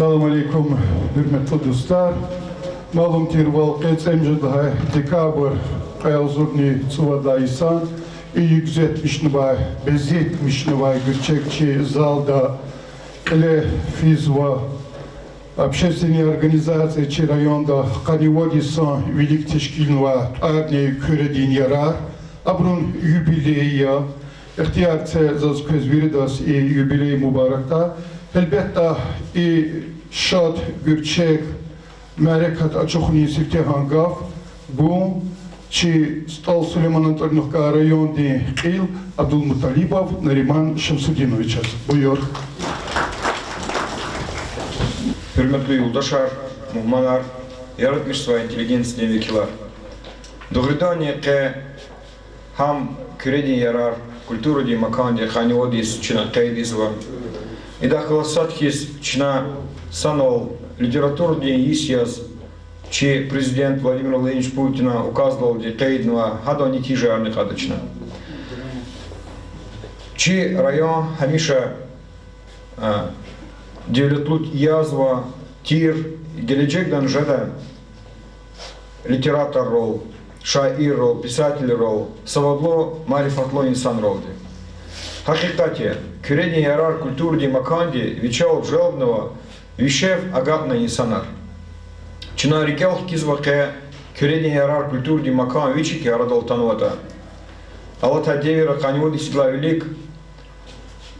Assalomu alaykum, hürmetli dostlar. Malum Tirvalqet emjadha dekabr ayazurni Цувадайсан и 170 безетмишного гürçekçi залда или физва общественные организации чи районда Каниводисан Великтешкинова армии Küredin yarar. Abrun юбилея ihtiyarca zaz közviridas и юбилей mübarekta. Elbette şad gürçek merekat açıkuni sifte hangav bu çi Stal Süleyman Antarnıhka rayonda il Abdulmutalibov Nariman Şamsudinoviç. Buyur. Hürmetli yoldaşlar, muhmanlar, yaratmışsa intelligensli vekiller. Doğrudan ki ham küredin yarar, kulturu di makandi, haniyodis, çina kaydis var. İdakla satkis, çina sanol, литературу день есть, че президент Владимир Владимирович Путин указывал декейдного хадо не тижарный хадочно. Че район хамиша девлетлут язва тир геледжек данжада литератор рол, шаир рол, писатель рол, савадло марифатло инсан ролди. Хакикате кюредин ярар культуру ди маканди вечал жалобного Вишев агатна инсанар. Чина рекел кизваке küredin yarar kültür di makan viçi ki arada oltanuvata. Alata devira kanivodi sidlavilik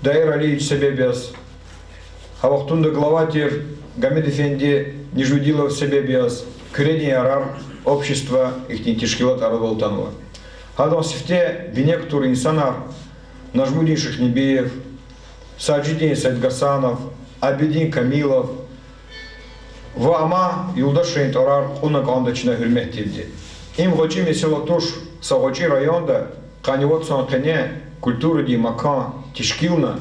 dair aliç sebebiyaz. Havaktunda главатир Гамед Эфенди Нижудилов себебiyaz. Küredin yarar общество ихтин тишкилат арада oltanува. Хадам сифте бинектур инсанар Нажмудин Шахнебеев, Саджидин Садгасанов, Abidin Kamilov ve ama yoldaşın orar ona kandaçına hürmet edildi. İm hoci mesela tuş sağcı rayonda kanivot sanatine kültürü di makan tişkilna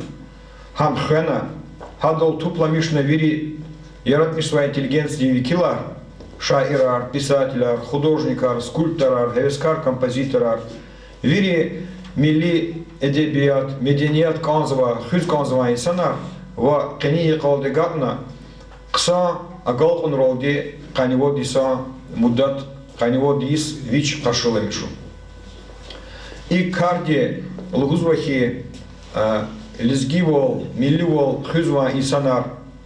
ham xena hadol toplamışna veri yaratmış своя интеллигенция векилар şairler, pisateller, художниклар, скульпторlar, heveskar kompozitörler veri milli edebiyat, medeniyet kanzıva, hüz kanzıva insanlar ve keniye kaldı gatna kısa agalqın roldi kanivodisa muddat kanivodis viç karşılamışım. İlk kardi luguzvahi lizgivol, millivol hüzva insanlar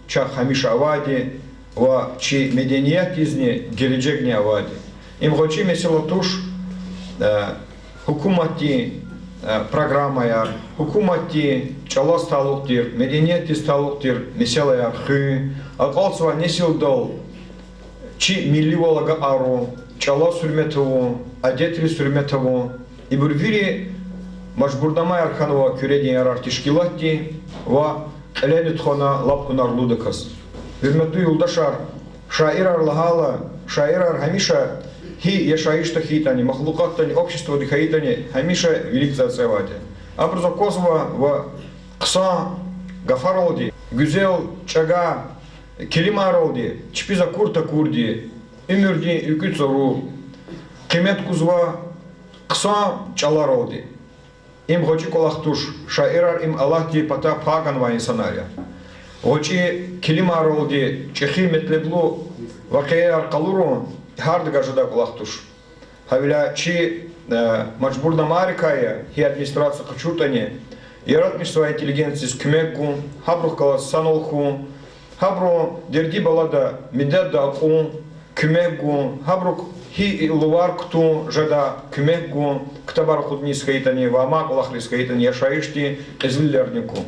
çak hamiş avadi ve çi medeniyet izni gelecek ne avadi. İmhoçi mesela tuş hukumati программая, hukumati çala stalıktır, medeniyeti stalıktır, mesela hı, akalsva nesil dal, çi milli olaga aro, çala sürmetovu, adetli sürmetovu, i burviri majburdama yarkanova küredin yarar tişkilatti ve eleni txona lapkunar ludakas. Hürmetli yoldaşlar, şairar lahala, şairar hamişa Hi yaşayışta hitani, mahlukattani, общество dikayitani, hamişa velik zatsevadi. Abrıza kozva ve kısa gafar oldu, güzel çaga kelimar oldu, çipiza kurta kurdi, ümürdi üküt soru, kıymet kuzva kısa çalar oldu. İm hoci kolaktuş, şairar im Allah di pata pagan va insanarya. Hoci kelimar oldu, çehi metleblu vakayar kaluru, Hardga жада кулахтуш. Хавиля чи мажбурда марикая, хи администрация хачутани, яратмиш своя интеллигенция с кмекку, хабрух калас санолху, хабру дерди балада медедда аку, кмекку, хабрук хи лувар кту жада кмекку, ктабар худни скаитани, вама кулахри скаитани, яшаишти, эзлилернику.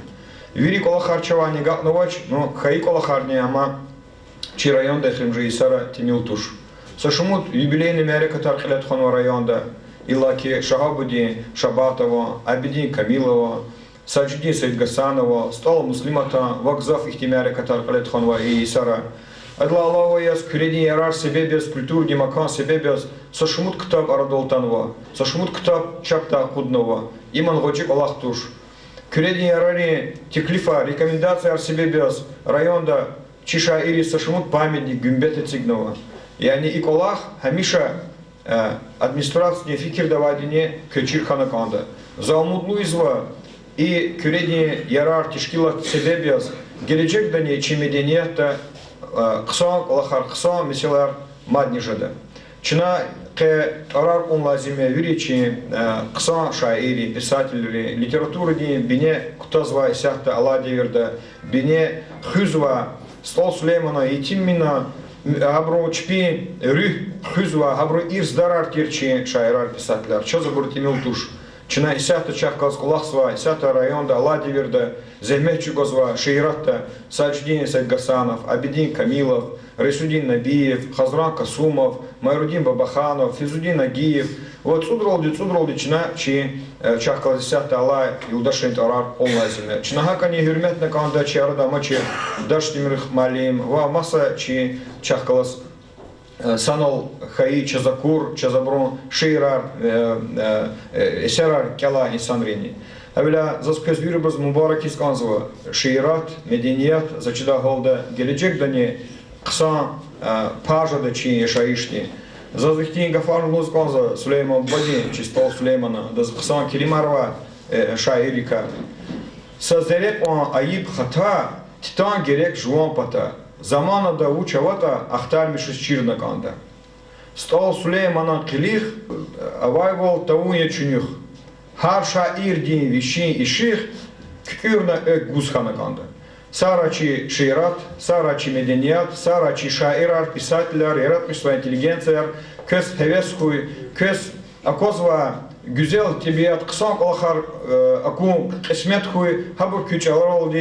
Вири кулахарчавани гатновач, но хаи кулахарни ама, чи районда хримжи исара тенилтуш. Сашумут юбилейный мерека Тархилет Хонова районда, Илаки Шагабуди Шабатова, Абидин Камилова, Саджидин Саидгасанова, Стала Муслимата, Вакзав Ихтимерека Тархилет Хонова и Исара. Адла Аллаху яс Кюредин ярар себе без культур димакан себе без Сашумут Ктаб Арадолтанова, Сашумут Ктаб Чакта Худнова, Иман Годжик Аллахтуш. Кюредин ярари Теклифа, рекомендация ар себе без районда Чиша Ири Сашумут памятник Гюмбета Цигнова. Yani ilk olarak hamişa administrasyon fikir davadine köçür kanakanda. Zamudluyuz ve i küredini yarar teşkilat sebebiyaz gelecek dani çi medeniyette қысан, олахар қысан, меселер мадни жады. Чина ке арар он лазиме виричи қысан шаири, писатели, литературы день, бине кутазва сяхта алади верда, бине хюзва, стол Сулеймана, итиммина, абру чпи, рюх, хюзва, абру ирздарар тирчи шаирар писателер. Чо забурти милтуш? Чина исята чахкалс кулахсва, исята районда алади верда, Зельмехчу Гозва, Шейратта, Садждин Сальгасанов, Абидин Камилов, Райсудин Набиев, Хазран Касумов, Майрудин Бабаханов, Физудин Агиев. Вот Цудролди Чина, чи чахкал десятта Аллай, Юлдашент Арар, Оллазиме. Чинахакани Гюрметна Канда, чи Арада Мачи, Даштимирх Малим, Ва Маса, чи чахкалас Санал Хаи Чазакур, Чазабрун, Шейрар, Эсерар, Кяла и Санрини. Авиля заскоз вирубаз мубарак исканзва шейрат, меденият, зачида голда геледжек дани ксан пажа да чи шаишти. Зазвихтин гафар лузканза Сулейман Бадин, чистол Сулеймана, да ксан килимарва шаирика. Сазерек он аиб хата, титан герек жуан пата. Замана да учавата ахтар мишус чирна канда. Стол Сулеймана килих, авайвол тауя чунюх. Har şair din vişin işih kükürne ök guzhanakanda. Saraçi şiirat, saraçi medeniyat, saraçi şairar, pisateller, yaratmışlar intelligensiyer, köz heveskuy, köz akozva güzel tibiyat, kısan kolakar akun kısmetkuy, habur küçalar oldu,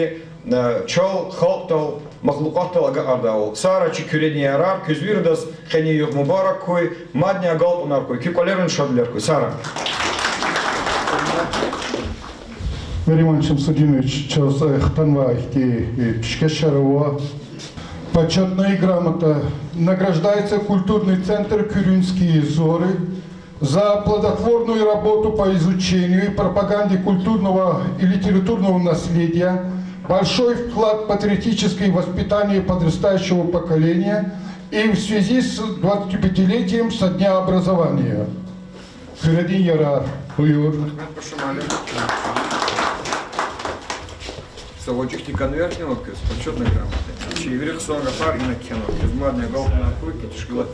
çal, halktal, mahlukattal aga ardaol. Saraçi küreni yarar, köz virdas, khani yok mubarak kuy, madnya galpunar kuy, kükolerin şadler kuy, sara. Мариман Шамсудинович, Хтанвахти, Пшкешарова. Почетная грамота. Награждается культурный центр «Кюринские зоры» за плодотворную работу по изучению и пропаганде культурного и литературного наследия, большой вклад в патриотическое воспитание подрастающего поколения и в связи с 25-летием со дня образования. Фередин Ярар, Буюр. Совочек конвертного кыз, почетная грамота. Чиверих сонгафар и накенов. Измадная голубая куйки, тишкилат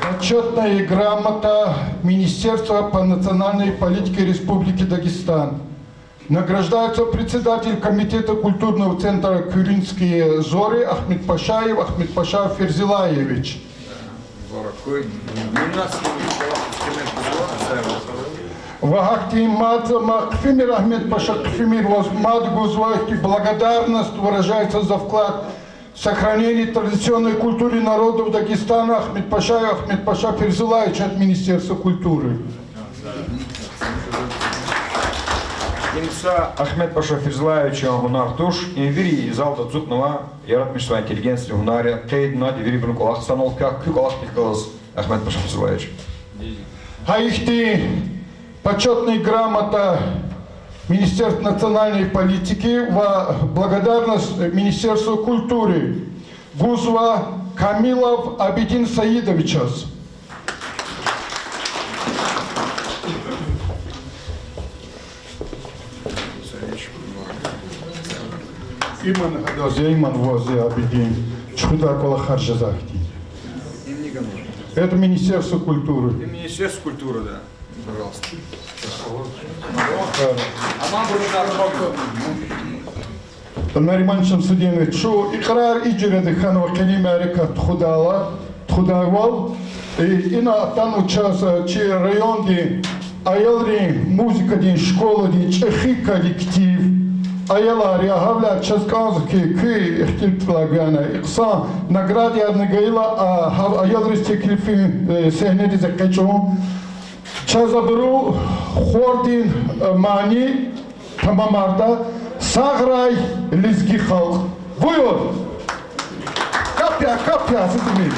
Почетная грамота Министерства по национальной политике Республики Дагестан. Награждается председатель комитета культурного центра «Кюринские зоры» Ахмед Пашаев Ферзилаевич. Вахти Макфимир Ахмед Паша Кфимир Мадгузвахти благодарность выражается за вклад в сохранение традиционной культуры народов Дагестана Ахмед Паша Ферзилаевич от Министерства культуры. Инса Ахмед Паша Ферзилаевич Гунар Туш, инвири из алта цутного яратмишства интеллигенции Гунария, тейд нади вири брункулах санол как кюкалах пихкалас Ахмед Паша Ферзилаевич. Хаихти почетная грамота Министерства национальной политики в благодарность Министерству культуры Гузва Камилов Абидин Саидовичас. Иман возе Абидин Чхуда Колахаржа Захти. Это Министерство культуры. И Министерство культуры, да. Пожалуйста. Нариман Шамсудинович, шо икрар иджиреды ханва калиме арекат тхудавал, и ина там учаса чи районди аялри музыка дин школа дин чехи коллектив, аялари агавля часканзки ки ихтилтлагана, икса награди аднагайла аялри стеклифи сехнеди закачо, чазабру хордин мани тамамарда саграй лизги халк. Буйор! Капя, сидими.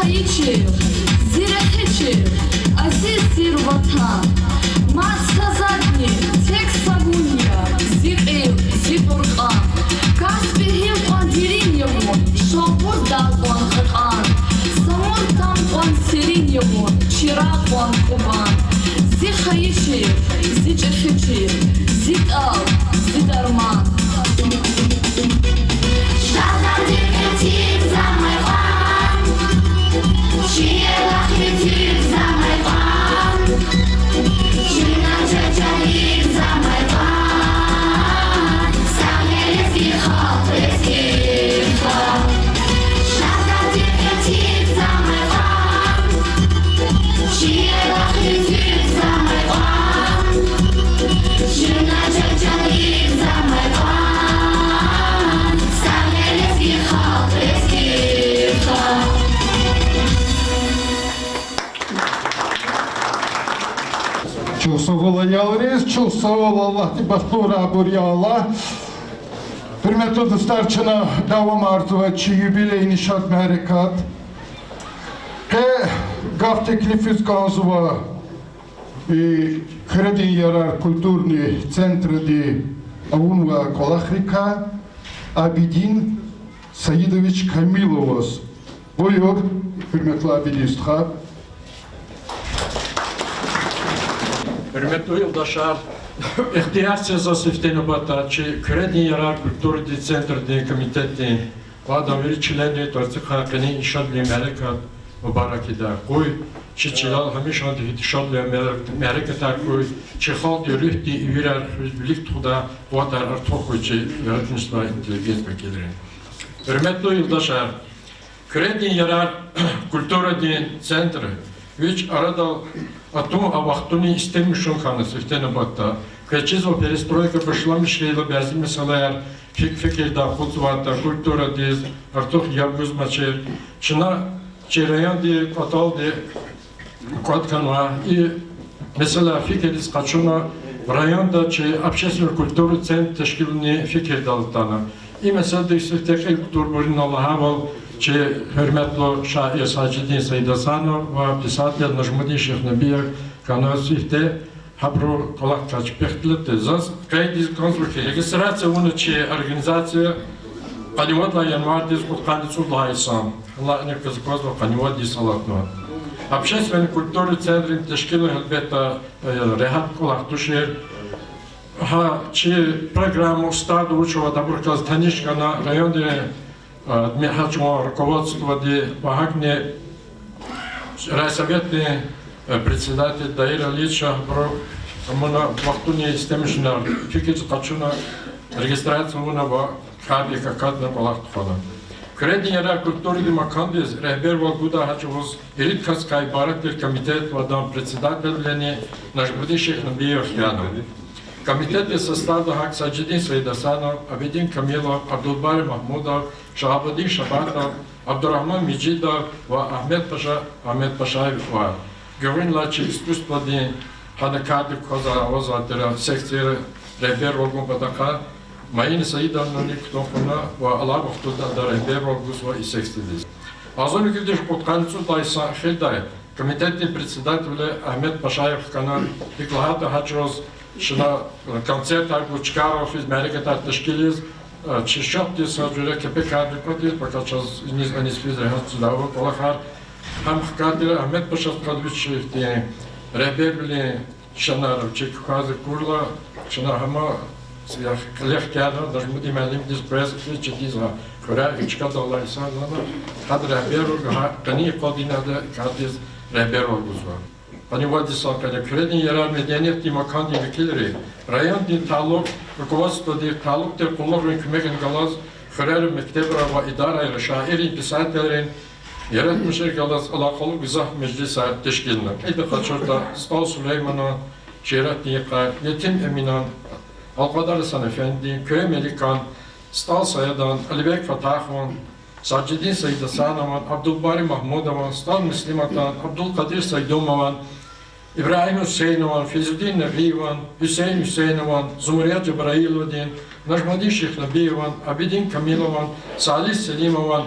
Hayıcı, zireheci, aziz zir vatan. Maska zadni, tek sabunya, zir ev, zir Kur'an. Kasbi hivkan dirin yamun, şabur dalwan Kur'an. Samur tamkwan serin yamun, çirakwan kuban. Zir hayıcı, zir ceheci, zir al, zir darman. Żadna dykretyw zamajwan, przyjęła krytyw zamajwan, żyna dziecialik zamajwan, same jest wicho, jest wicho. Żadna dykretyw zamajwan, przyjęła krytyw zamajwan, żyna dziecialik zamajwan. Çok sağ ol yalvarız, çok sağ ol Allah başlığa buraya. Hürmetli dostlar, çına devam arzuvaçı юбилей nişat harekat. He gaf teklifiz kanzuva kredi yarar kulturni centri di Avunva Kolakhrika Abidin Saidovich Kamilovos. Buyur, hürmetli Abidistha. Hürmetli yoldaşlar, ihtiyaç cezası iftini batı, kredi yarar kültür di centr di komiteti, vada veri çilendi torcuk hakkını inşallah melekat mübarek eder. Koy, çiçilal hamiş andi hitişallah melekat koy, çihal di rüh di üvirer birlik tuğda vadar artık koyçi yaratmışlar inteligens beklerin. Hürmetli yoldaşlar, kredi yarar kültür di centr, Üç arada atom avaktuni istemişim kanısı iftene batta. Kaçız o perestroika başlamışıyla bazı meseleler fikirde kultuvata, kultura diz, artık yargız maçı, çına çereyan di katal di katkanva i mesela fikiriz kaçına rayonda çe общественную культуру центр teşkilini fikir dalıtana. I mesela de istekil kulturların Allah'a val Чи hürmetli şair Sacıdin Seydasanov ve pisatelь Najmuddin Shekhnabiev kanalsifte habru kolak kaçpektlete. Zas kaydiz konsulki registratsiya onu çi organizatsiya qanivatla yanvardiz qutqanicudla isam. Allah ne kızıkoz ve qanivadi salatno. Общественный культурный центр teşkili elbette rehat kolak tuşer. Ha çi programu stadı uçova da burkaz tanışkana rayonda Мехачмо руководство де Вагне райсоветный председатель Даира Лича мына вақтуне истемишнар фикир качуна регистрация мына ва хаби какадна балахтфана. Креди яра культури ди макандиз рехбер валгуда хачуз ирит каскай барактер комитет вадан председатель лени Najmuddin Shekhnabiev яна. Комитет из состава Хак Саджидин Саидасанов, Абидин Камилов, Абдулбари Махмудов, Шахабадин Шабатов, Абдурахман Миджидов, Ахмед Пашаев, Георгин Лачи, искусство день, Ханакади Коза Озатера, секция Ребер Волгун Патака, Маин Саидов Наниктофуна, Аллах Ухтуда Ребер Волгузва и секция. Азон Гидиш Путканцу Дайса Хельдай, комитетный председатель Ахмед Пашаев Канан, Иклахата Хаджроз, Шина концерт Агучкаров из Мериката Ташкилиз, Чешопти Саджуре Кепекади Кодис, пока час они спизры Хасцудаву, Колахар, Хамхкадир, Ахмед Пашат Кадвич, Реберли, Шанаров, Чекхазы Курла, Шанахама, Лехкяна, даже мы имели диспресс, Четиза, Кура, Ичкада Лайсан, Хад Реберу, Кани Кодинада, Кадис, Реберу Гузва. Они владисал, когда кредни ярар медианет ди макан ди векилери, район ди талук, руководство ди талук те куллорын күмеген галаз, хөрәр мектебра ва идара или шаирин, писателерин, яратмышер галаз алакалу гизах мeclisa teşkilini. Eydi kaçırda Stal Süleyman'ın, Şerat Niyika, Yetim Emin'an, Alkadar Hasan Efendi, Köy Melikan, Stal Sayad'an, Alibek Fatah'ın, Sacıdin Seydasanov'ın, Abdulbari Mahmudov'ın, Stal Müslimat'ın, Abdülkadir Saydomov'ın, İbrahim Hüseyin'in, Fizuddin Nebi'nin, Hüseyin Hüseyin'in, Zumriyat Cebrail'in, Najmuddin Shekhnabiyev'in, Abidin Kamilov'ın, Salih Selimov'ın,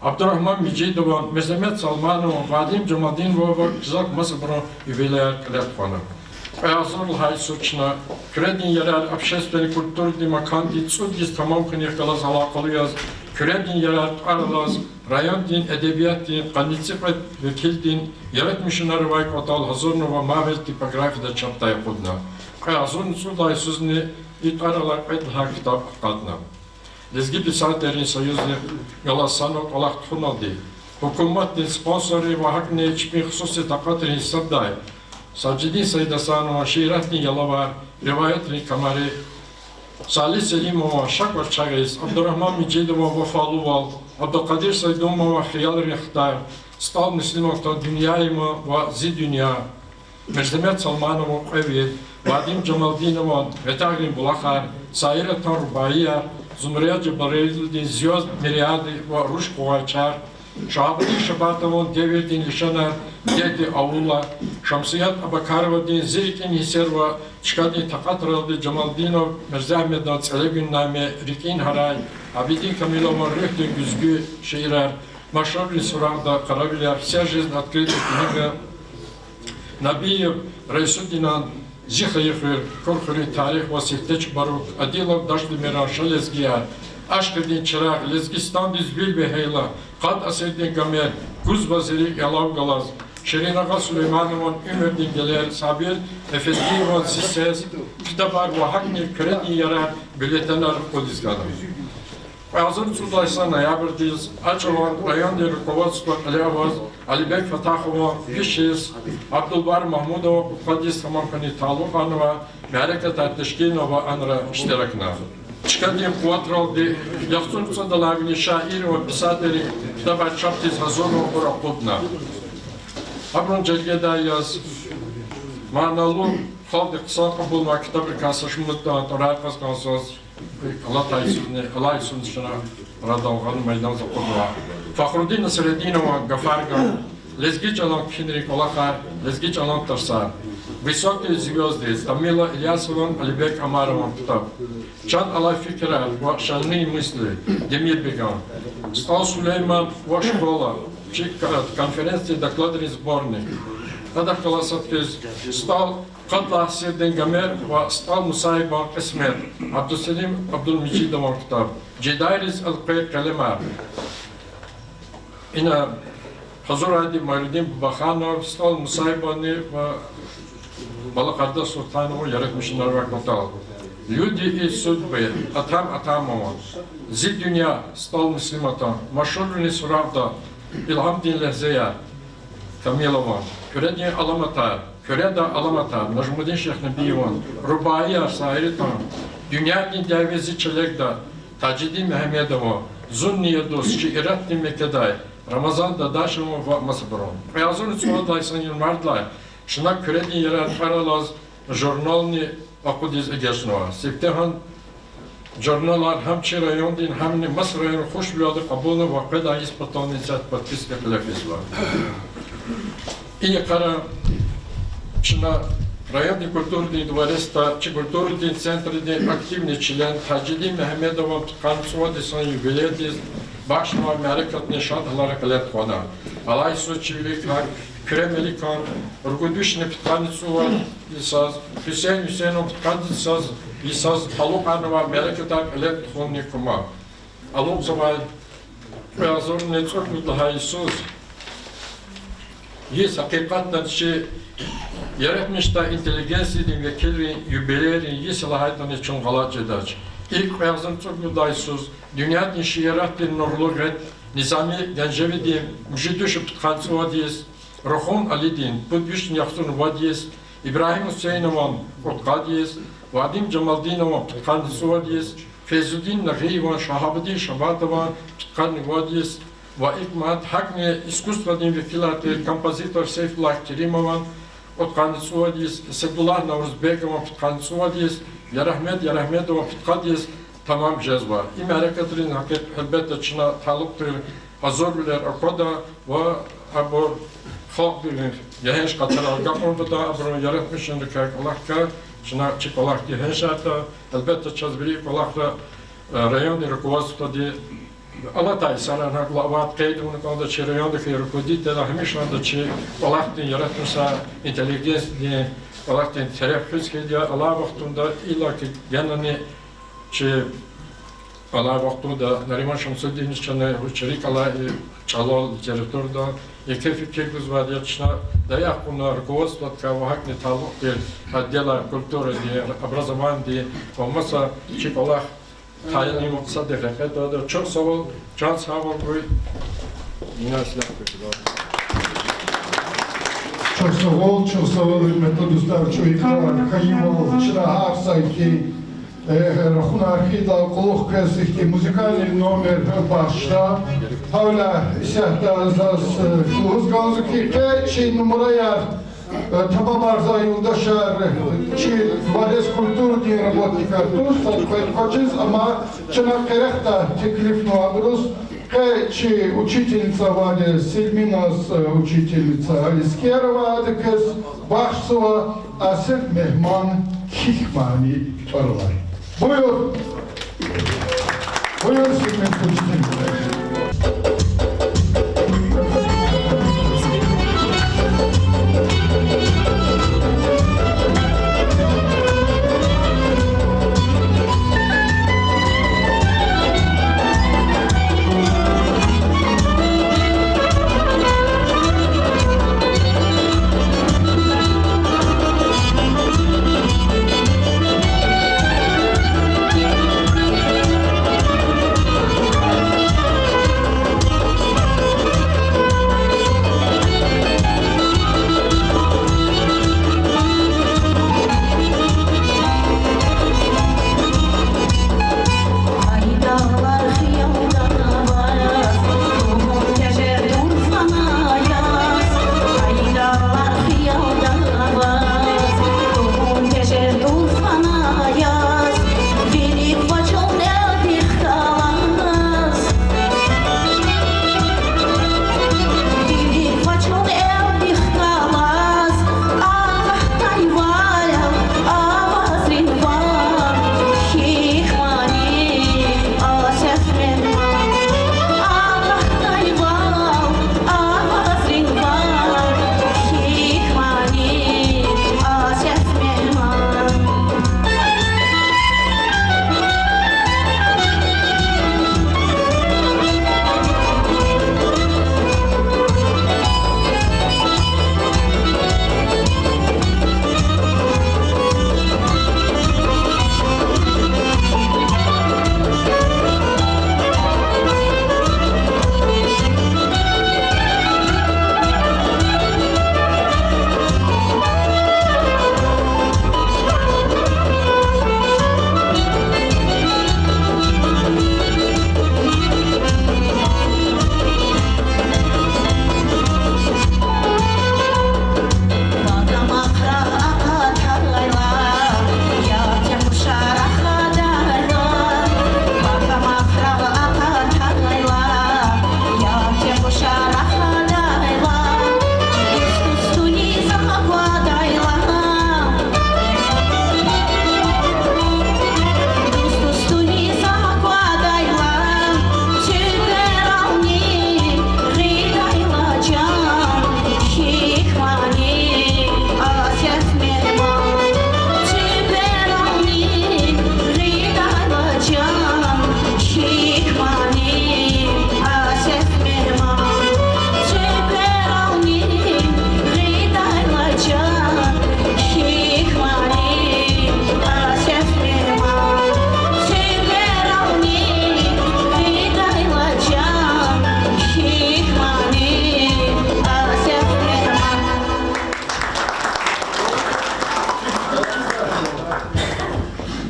Abdurrahman Mijidov, Mehmet Salmanov, Vadim Jamaldinov, Kızak Masabro юбилея Калетхона. Азор Хайсучна, Кредин Ярар, общественный культурный маканди, Цудгис Тамамхани Калазалакалуяз, Кредин Ярар Аралаз, Район Дин, Эдебият Дин, Каниципет, Векил Дин, Яретмишинар Вайк Атал Хазорнова, Мавел, типография Чаптай Худна. Азор Цудай Сузни, Итаралар Эдха Китаб Кадна. Лезги писатель союзный Галасанов Аллах Тхуналди. Hukumatın sponsoru ve hakkını hiçbir hususi takatır hissetday. Savcıdin Saydasano, Şiratni Yalava, Rivayetli Kamari, Salih Selimova, Şakvar Çağız, Abdurrahman Micidova, Vafaluval, Abdülkadir Saydumova, Hiyal Rihtar, Stal Müslüman'ta Dünyayımı ve Zidünya, Mehmet Salmanova, Evet, Vadim Camaldinova, Vetagrin Bulakar, Saire Tanrubaiya, Zumriya Cebarelidin, Ziyaz Miryadi ve Ruş Kovaçar, Şahabıdin Şabatov'un Devirdin Lişanar, Dedi Avula, Şamsiyat Abakarov'un Zirikin Hiserva, Çıkadin Takatraldi Camaldinov, Merzahmed'den Selegün Name, Rikin Haray, Abidin Kamilov'un Rühdün Güzgü Şeirer, Maşarlı Surah'da Karabiler, Serjez Открытый книга, Nabiyev, Reisudinan, Zihayıfır, Korkuri Tarih Vasifteç Baruk, Adilov Daşdımira Şalezgiya, Aşkırdin Çırak, Lezgistan Dizbil Beheyla, Kad Asedin Gamer, Guz Vaziri Yalav Galaz, Şerinaga Süleymanov'un Ümerdin Geler, Sabir Efendiyev'un Sisses, Kitabar ve Hakni Kredin Yarar, Biletenar Kodizgada. Azır Sudaysa Noyabr'dayız. Açıvan Rayon Rukovodstvo Alevaz, Alibek Fatahova, Vişiz, Abdülbar Mahmudova, Kudis Tamamkani Taluhanova, Mereket Arteşkinova, Anra İştirakna. Çıkadiyim Kuatraldi, Yahtun Sadalavini Şair ve Pisateri, Kitabar Çaptiz Hazonov Urakudna. Abrun Celgedayaz, Manalu, Halk Kısa Kabulma, Kitabı Kasışmıdda, Toray Kaskansız, Allah Yusuf'una Radavgan Meydan Zakudva. Fakhruddin Nasreddinova, Gafarga, Lezgiç Alan Kinrik Olakar, Lezgiç Alan Tarsar. Высокие звезды, Тамила Ильясован, Алибек Амарован Ктаб. Чан Алай Фикра, Шальные мысли, Демир Беган. Стал Сулейман, Школа, конференции, докладный сборник. Тогда Колосаткез стал Катла Серден Гамер, стал Мусаибан Эсмер, Абдусалим Абдулмиджидован Ктаб. Джедайрис Алпейт Калемар. Ина Хазуради Маридин Баханов, стал Мусаибани, Балакарда Султанову яратмышынар вакытал. Люди и судьбы, Атам Атамова, Зид Дюня, стал Муслимата, Машурни Суравда, Илхамдин Лехзея, Камилова, Кюредни Аламата, Кюреда Аламата, Нажмудин Шехнабиеван, Рубая Сайритан, Дюнядин Дявези Челегда, Таджидин Мехмедова, Зунни Ядус, Чииратни Мекедай, Рамазан Дадашева Масаброн. Приязун Цуадай Санин Мардлай, Шынак Кюредни Ярат Паралаз, журнални Акудиз Эгешнова. Септехан журналар Хамчи райондин, Хамни Мас район хош бияды Кабулна вақеда испытан низят подписка Калефисла. И кара Шына районный культурный дворецта, культурный центрный активный член Таджидин Мехмедова Канцуади сан юбилейдиз, Башма Мерекатни Шадхалара Калетхона. Алай Сочевикар, Кремеликан, Ругудушни Питканицува, Хюсейн Хюсейнов Питканицаз, Исаз Алуканова, Мерекатар Калетхонни Кума. Алукзавай, Азор Нецургудха Исус. Есть hakikaten yaratmışta inteligensiyaның vekili юбилейный есть лахайтан için galacıdaç. İlk yazın Turgudaysus, dünyanın şiiratin nurluğet, Nizami Gencevidin, Müjidüşüp Tkantsuadiyes, Rohun Alidin, Pudvişn Yahtun Vadiyes, İbrahim Hüseyinovan Kotkadiyes, Vadim Camaldinovan Tkantsuadiyes, Feyzuddin Nagiyevan, Şahabıdin Şabatovan Tkantsuadiyes, Ve İkmat Hakni İskustradin Vekilatı, Kompozitör Seyfullah Kerimov'an, Tkantsuadiyes, Sedullah Navruzbekovan Tkantsuadiyes, Yarahmedova Tkadiyes, tamam cezva. İm hareketlerin elbette Çin'e talıktır, hazırlar okoda ve abur halk bilir. Yahenş katıral gapurda da abur yaratmışındır ki Allah'ka, Çin'e çık Allah ki henşata, elbette çazbiri Allah'la rayon rukovodstva di Алатай сарана глава кейдуна когда череёндых и руководителя хмишнада че Аллахтын яратмаса интеллигентный Аллахтын терапевтский dia Allah vaktunda illa ki yanani че Allah vaktunda Нариман Шамсуддинович чаны ученик Allah чалал литературда и кефик гузвадячна да я куна руководство кавахни талук отдела культуры и образования помаса че Аллах Hayırlı mutlu defeket oldu. Çok sağ ol, can sağ ol bu. Çok sağ ol, hürmetli dostlar, çocuklar, kayıval, çırağar sayki, Рахунархида Колох Кесихти, музыкальный номер başta. Havla sehta zaz Kuluhuzganzı kirke, çi numarayar, Taban Arza yoldaşlar, çi Vades Kultur diye работникар тут, хочешь, ama Çanakkale'de teklif numaruz, çi учительница Vade Silminas, учительница Aliskierova adı kız, Başsova Asif Mehman Kihmani Torlar. Buyur. Buyur Silmin Kılıçdaroğlu.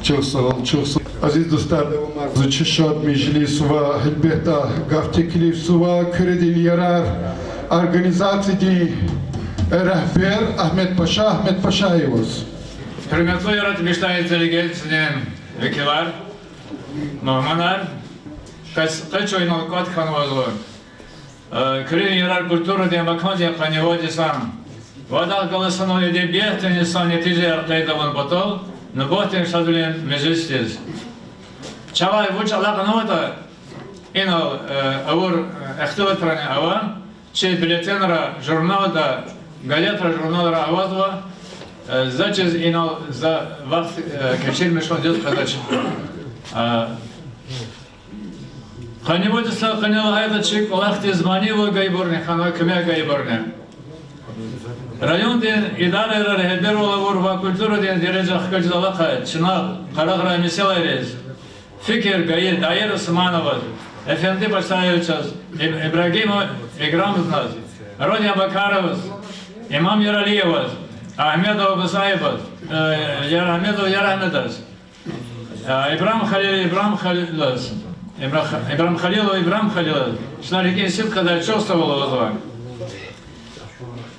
Çok sağ ol, çok sağ ol. Aziz dostlar, Zıçışat Meclis ve Hilbehta Gafteklif Suva Küredil Yarar Organizasyonu rehber Ahmet Paşayevoz. Hürmetli yaratmışlar intelligensinin vekiller, mehmanlar, kaç oynalık atkan oldu. Küredil Yarar Kulturu diye makan diye kanıvadisan. Vada kalısan o edebiyetin insan netice kaydavan batıl. Nabahten şadülen meclisiz. Çavay bu çala kanıvada инал авур эхтилатране ава, че бюллетенера журналда, газетра журналра авазва, зачез инал за вахт качир мешон дед хадач. Ханиводиса ханил айдачик олахти зманива гайборне, хана кемя гайборне. Район ден идare рehber olavur va kultura den derece hkacılaqa çınar qaraqra meseleriz. Fikir gayet dair Osmanova. Efendi Başsayevçaz, İbrahim Egramıznaz, Rodya Bakarovuz, İmam Yaraliyevuz, Ahmedov Basayevuz, Yarahmedov Yarahmedaz, İbrahim Halilov. Şunlar iki isim kadar çok savulu o zaman.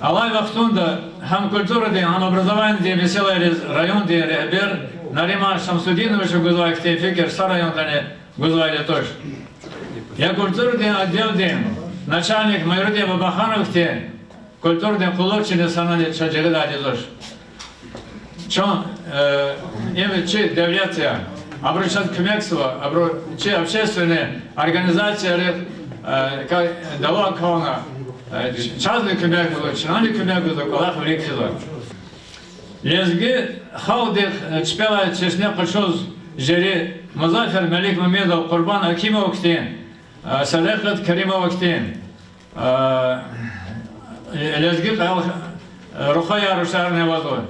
Алай вахтунда хам культура ден, хам образование ден, веселый район ден, рehber, Нарима Шамсудиновича гузвайк те фикер, са район ден гузвайли тоже. Я культура ден, отдел ден, начальник Майрудия Бабаханов те, культура ден куловчины санали чаджиги дади тоже. Чон, им чи девлетия, обращат Кмексова, чи общественные организации, как дала кона, Частный көмек болды, чинали көмек болды, қолақ врексило. Лезги халдых чпела чешне қылшоз жері Музафер Малик Мамедов, Құрбан Акимов ктен, Салехат Каримов ктен. Лезги Рухай Арушарне вазо.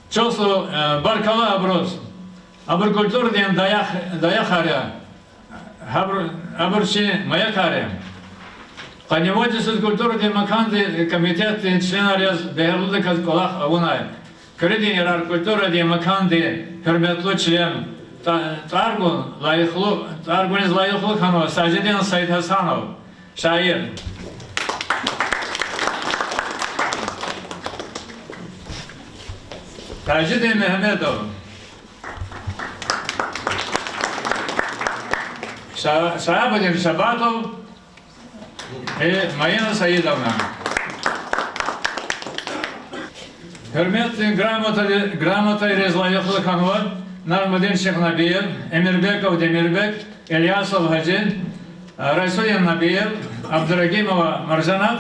Чослу Баркала оброс. Абр культур ден даяхаря. Абр чи маякаря. Ханиводисыз культура ден маканды комитет ден членарияз бәйірлуды қолақ ауынай. Кредин ярар культура ден маканды хөрметлі член Таргун лайықлы ханова Сажиден Саид Хасанов, шайыр. Тажиден Мехмедов. Шаабадин Шабатов. Марина Саидовна. Hürmetli gramota Rezlayıklı Kanova, Narmudin Şeknabiyev, Emirbekov Demirbek, Elyasov Hacı, Raysuyen Nabiyev, Abduragimova Marjanov,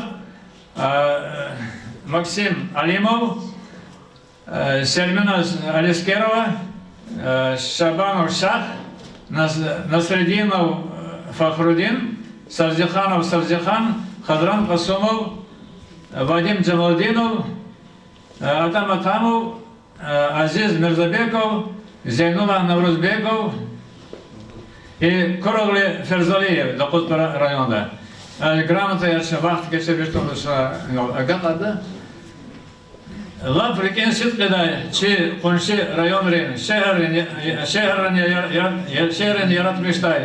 Maksim Alimov, Selmina Aliskerova, Şabanov Şah, Nasreddinov Fakhrudin, Savzikhanov Savzikhan, Khadran Qasumov, Vadim Jamaldinov, Atam Atamov, Aziz Mirzabekov, Zeynullah Navruzbekov и Korogli Ferzaliyev, Dakutpara rayonunda. Gramata yarışı vaxt geçirmiştimiz agadı. Laf riken sitkada çi konşi rayonların şehrin yaratmıştay.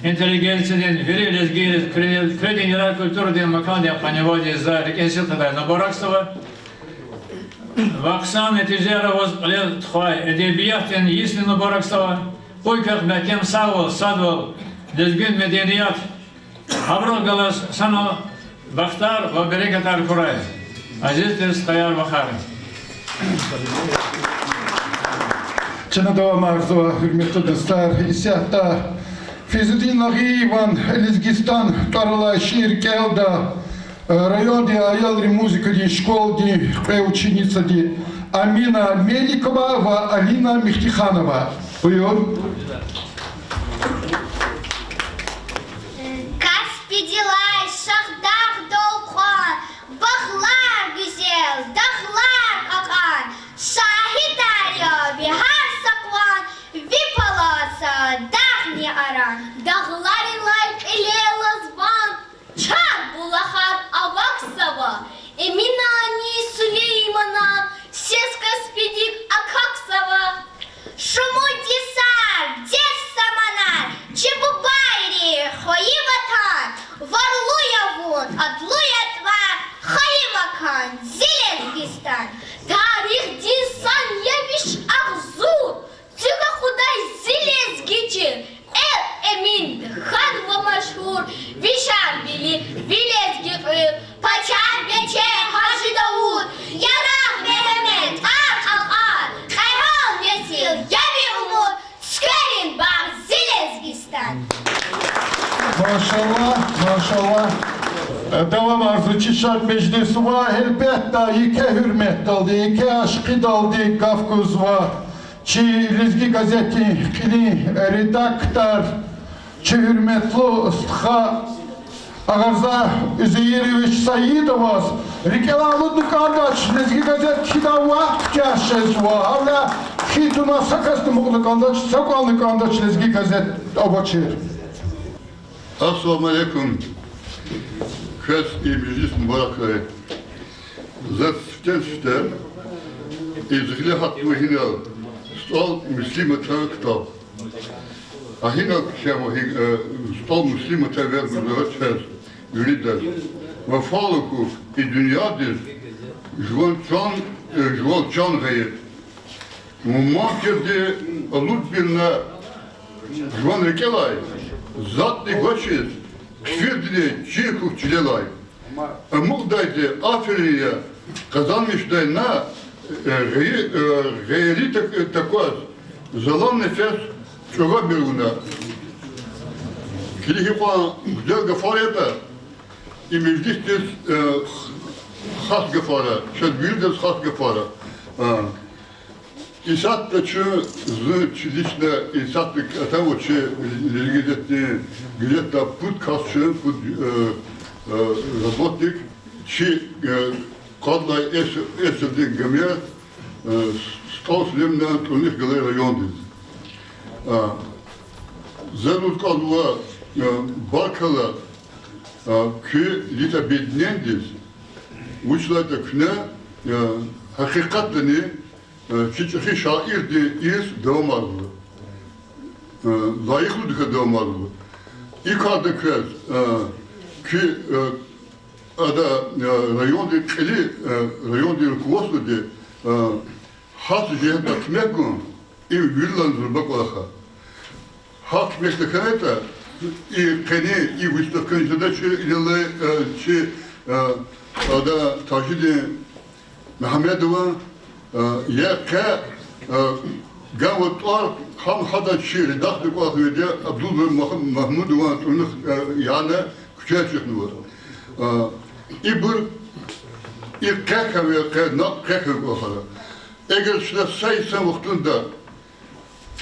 Интеллигенциядан, верились, гирис, кредин яра культура ден макан ден паневоди за riken sitkada Набораксова. Ваксан нетижера воз лет тхвай эдебият ден если Набораксова. Койках мекем савол, садвол, дезгün medeniyat. Аброл галас сано бахтар ва берекатар курай. Aziz ders kayar bakar. Çanadava Marzo, hürmetli dostlar, İsyatta Feyzuddin Nagıyevan, Elizgistan, Tarala, Şir, Kelda, районе Аялри музыка ди школ ди ученица ди Амина Меликова ва Алина Мехтиханова. Buyur. Kaspediler şahdak dolkan, baklar güzel, dağlar akan, şahit arıyor bihar saklan, vipalasa dağni aran, dağların layık ele lazvan, çar bulahat avaksava, Eminani Süleyman'a, ses kaspedик Акаксова. Шумуйте сар, Maşallah, maşallah. Devam arzu çişat meclisi var. Elbette iki hürmet daldı, iki aşkı daldı Kafkuz var. Çi Lizgi gazeti kili redaktor, çi hürmetli ıstha Ağarza Üzeyirevich Saidovas, Rikelavudnu kardeş, Lizgi gazet kida vakt yaşız var. Havla hituna sakastı muğlu kardeş, sakallı kardeş Lizgi gazet obaçır. Assalamu alaikum. Kız i meclis mübarekleri. Zaten izgile hatmu hina stol Müslüman kitap. Ahina kşamo stol Müslüman ver müdahale yürüdür. Ve faluku i dünyadır. Jwan can gayet. Mumakirde alut birine jwan rekelay. Zatlı goçiz. Kfirdi çiğkuk çilelay. Muğdaydı aferiye kazanmıştayına gayri takoz. Zalan nefes çoğa bir una. Kilihi falan güzel gafariyata. İmeclistis has gafara. Şedbirdes has gafara. İsatçı zıçlişle İsatlık atavçı легитимный где-то подкастчы под работник чи кадла эсдин гамя стос лемна туних галай райондиз занут кадла баркала ки лита беднендиз учлата кне hakikatini Çiçeği şairdi iz devam aldı. Layıklı devam aldı. İlk adı kez ki ada rayonda keli rayonda rukovodstvo de hat jehda kmekun i villan zrbakolaha. Hat kmekta i keni i vystavkanjada çi ilale çi ada Tajidi Mehmedova я ка гавотор хам хада чи редактор квахведе Абдул Махмудова туных яна күчәчекнур. İbir İrkaka ve Kaka kохара. Eğer şuna saysan vaktinde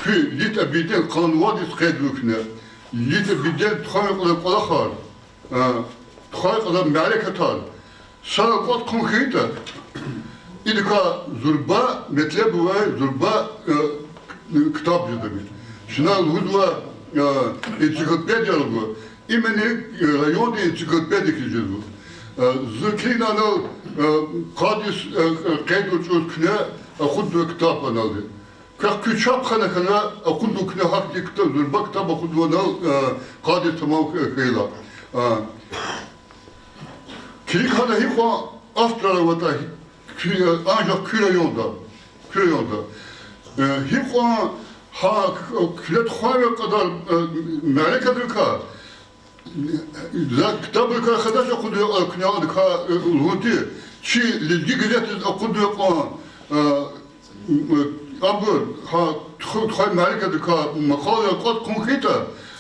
ki lit abiden kanvadis kaydukne lit abiden tkayıkla kolakar tkayıkla melekatar sana kot konkrete İlka zurba metlebu var, zurba kitap yazdı. Şuna hudva ensiklopediya bu. İmeni rayonda ensiklopedik yazdı. Zıklinanal kadis kaydoçuz kne hudva kitap analı. Kak küçap kana kana hudva kne haklı kitap zurba kitap hudva nal kadis tamam kayla. Kilik hada hikwa aftrala vata ancak küreyonda. Hep o ha kület xayma kadar melek adrika. Kitabı kadar okudu kınadı ka ruti. Çi lilgi gazeti okudu o abur ha xay melek adrika makale kod konkrete.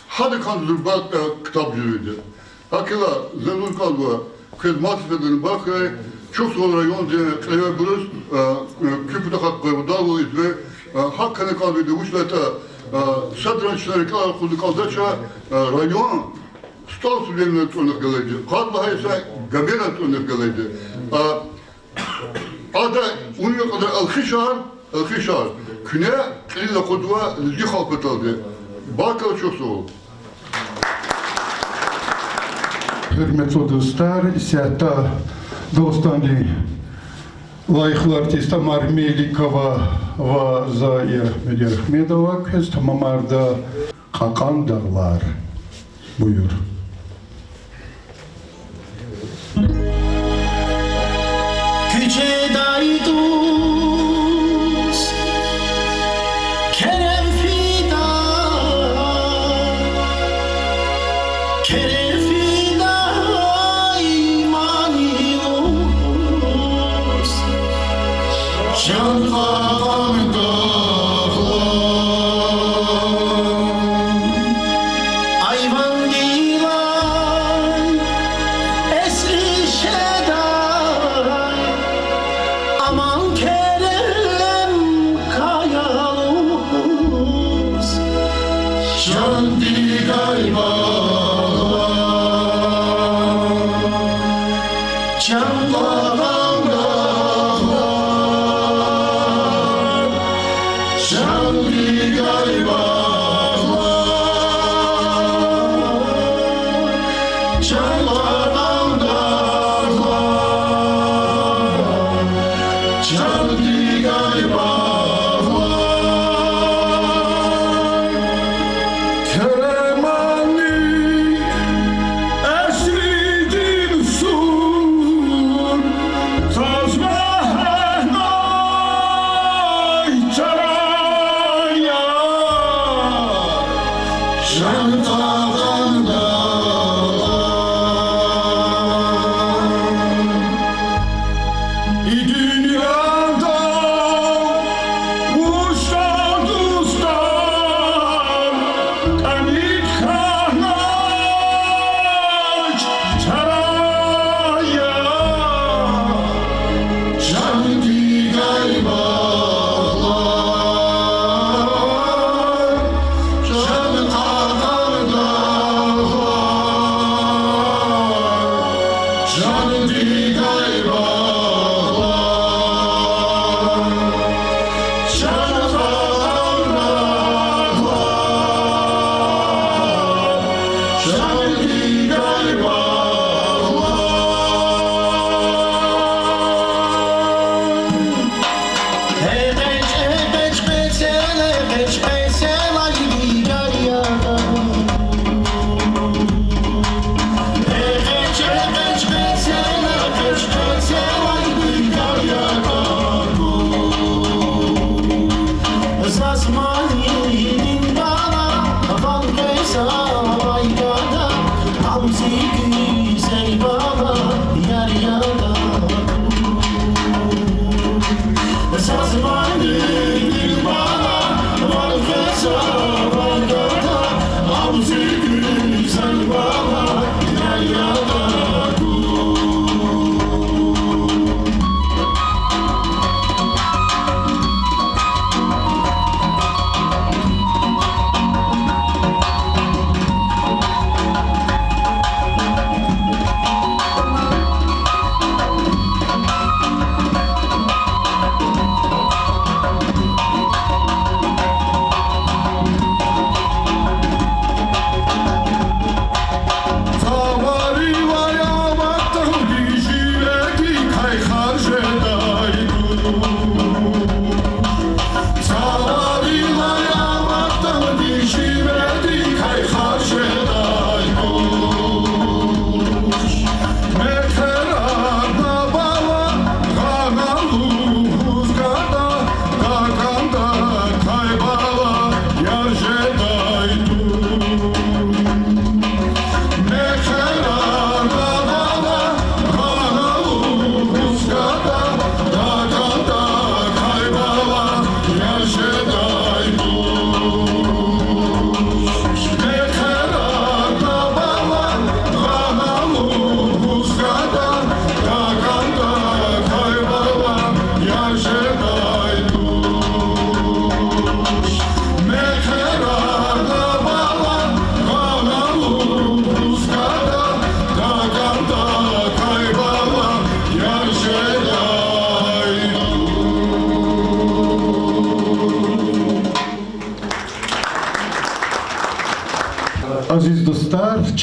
Hadi kan zurbat kitap yürüdü. Hakila zanun kaldı. Kızmat edin bakay. Çok zor rayonda klayabiliriz. Küpüde hakkı dalı izle. Hakkını kalbide uçlata satrançları kaldı kaldıça rayon stal sülemine turnuk galaydı. Kaldı haysa gabena turnuk galaydı. Ada uniyo kadar alkışar. Küne illa kudva ligi halkıtaldı. Bakal çok zor. Hürmetli dostlar, siyata dostani layıklı artista Marmelikova ve Zaya Medyakhmedova kız tamamarda Kakan Dağlar. Buyur. Küçe daydus kerem fida kerem fida imanilus canlan dağlar ayvan dilan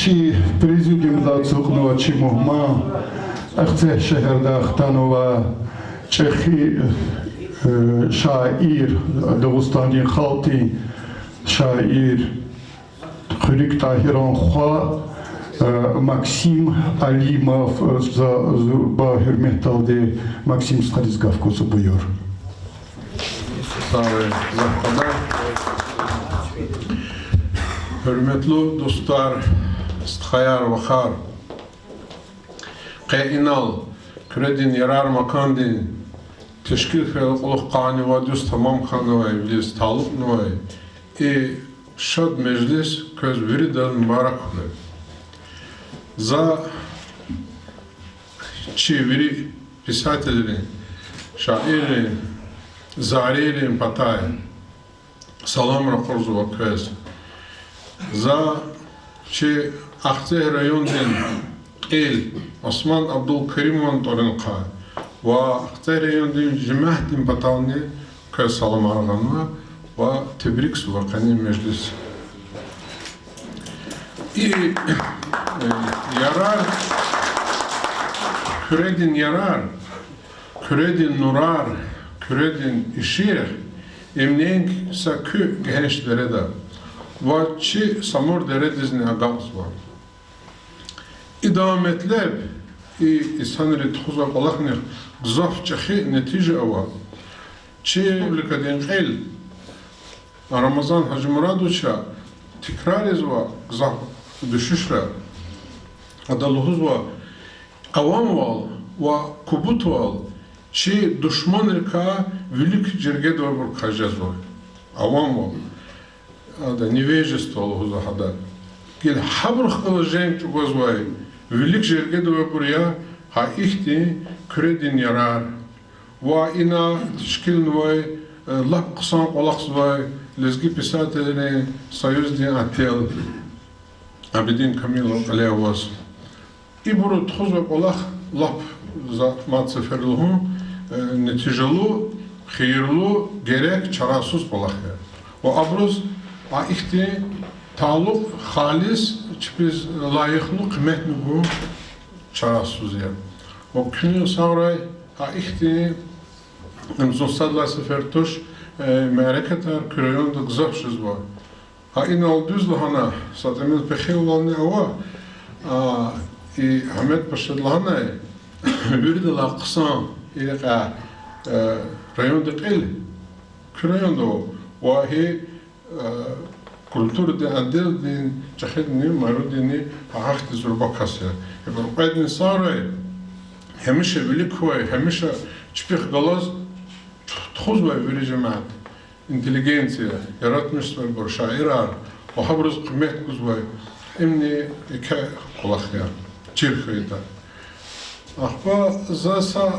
Чи президиумда цугнова чи мухма ахце шехерда ахтанова чехи шаир Дагестандин халти шаир Хурик Тахирон Хуа Максим Алимов ba hürmet aldı Максим Скализгавкусу buyur. Sağ olun. Hürmetli dostlar, istihayar vakar, qeyinal, küredin yarar makandin, teşkil xeyluk qani vadüs tamam kanavay, vliz taluk nuvay, şad meclis köz viridan mübarek hule. Za çi viri pisatelerin, şairin, zaririn patay, salam rakorzu ve köz. За че Ахте районден эл Осман Абдулкаримован торинqa ва Ахте районден жимаhtин батални köy salam arğanma va tebrik suvaqani meclis. Yarar küredin yarar, küredin nurar, küredin işir, emniyek sakü gençlere de var ki samur deredizne agaz var. İdametleb insanları tuzak olaknır gzaf çahi netice ava. Ki likadin qil Ramazan Hacı Muradoviç'a tekrar izva gzaf düşüşle adaluhuz va avam val va kubut val ki düşman irka vülik cirge doğru kajaz var. Avam val. Да невежество лохузахада. Гел хабрух кылжен чугозвай. Велик жерге добуря ха ихти кредин ярар. Ва ина тишкилнвай лап кысан колаксвай лезги писательный союз ден ател Абидин Камилов Алиавас. И буру тхузва колах лап за мацеферлуху нетижалу хирлу gerek çarasız kolak ya. O abruz ihti taluk halis çipiz layıklı kıymetli bu çarasız ya. O günü sonra ihti sosyal sefertuş mereketar küreyonda gızapşız var. İn aldüz lahana satemiz pekhi olanı ava Ahmet Paşa lahana bir de la kısan ilaka rayonda qil küreyonda o vahi kultur de adil din çahidni marudini ahti zurbakasya. Qadin saray hemişe bilik var hemişe çpih galaz txuz var bir cemaat inteligensiya yaratmış var bir şairar o habruz kıymet kuz var emni iki kulakya çirkıyda. Ahba zasa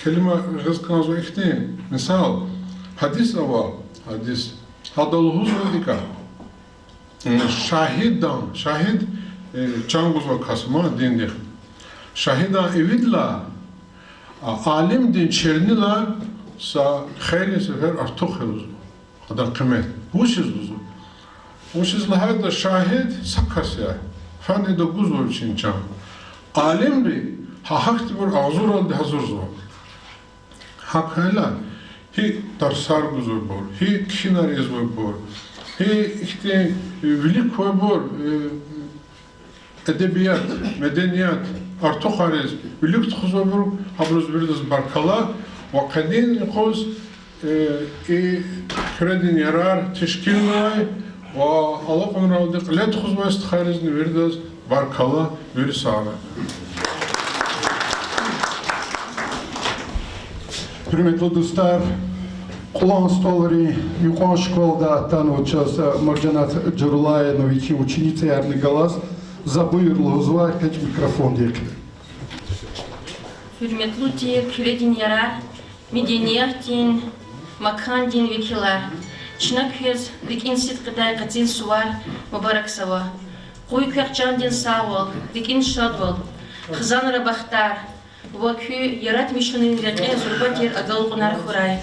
kelime rızkınız var ihtin misal hadis ava hadis Hadalhuz vedika şahid çanguz ve kasma dindir. Şahida evidla alim din çernila sa khayli sefer artık heluz. Kadar kıymet. Huşiz buzu. Huşiz lahayda şahid sakkasya. Fani de guz için çam. Alim bi hak tibur azur aldı hazır zor. Hak hala. Hi tarsar guzur bor, hi kinar izvor bor, hi işte velik koy bor, edebiyat, medeniyat, artık hariz, velik tıkızor bor, habruz birdiz barkala, vakadin koz, kredin yarar, teşkilnay, ve Allah onuraldık, let tıkızma istiharizni birdiz barkala, bir sağla. Hürmetli dostlar, Kulağın stolları yukarı şkolda tanıvçası Marjanat Джарулаевичи ученица Ярный Галас за buyurlu uzvar kaç mikrofon diyek. Hürmetli diye küredin yarar, medeniyetin, makan din vekiler, çınak yüz, vikin sit kadar katin suvar, mübarek sava. Koy kırkcan din sağol, vikin şadol, kızan rabahtar, vakü yaratmışının reke zurbatir agal kunar huray.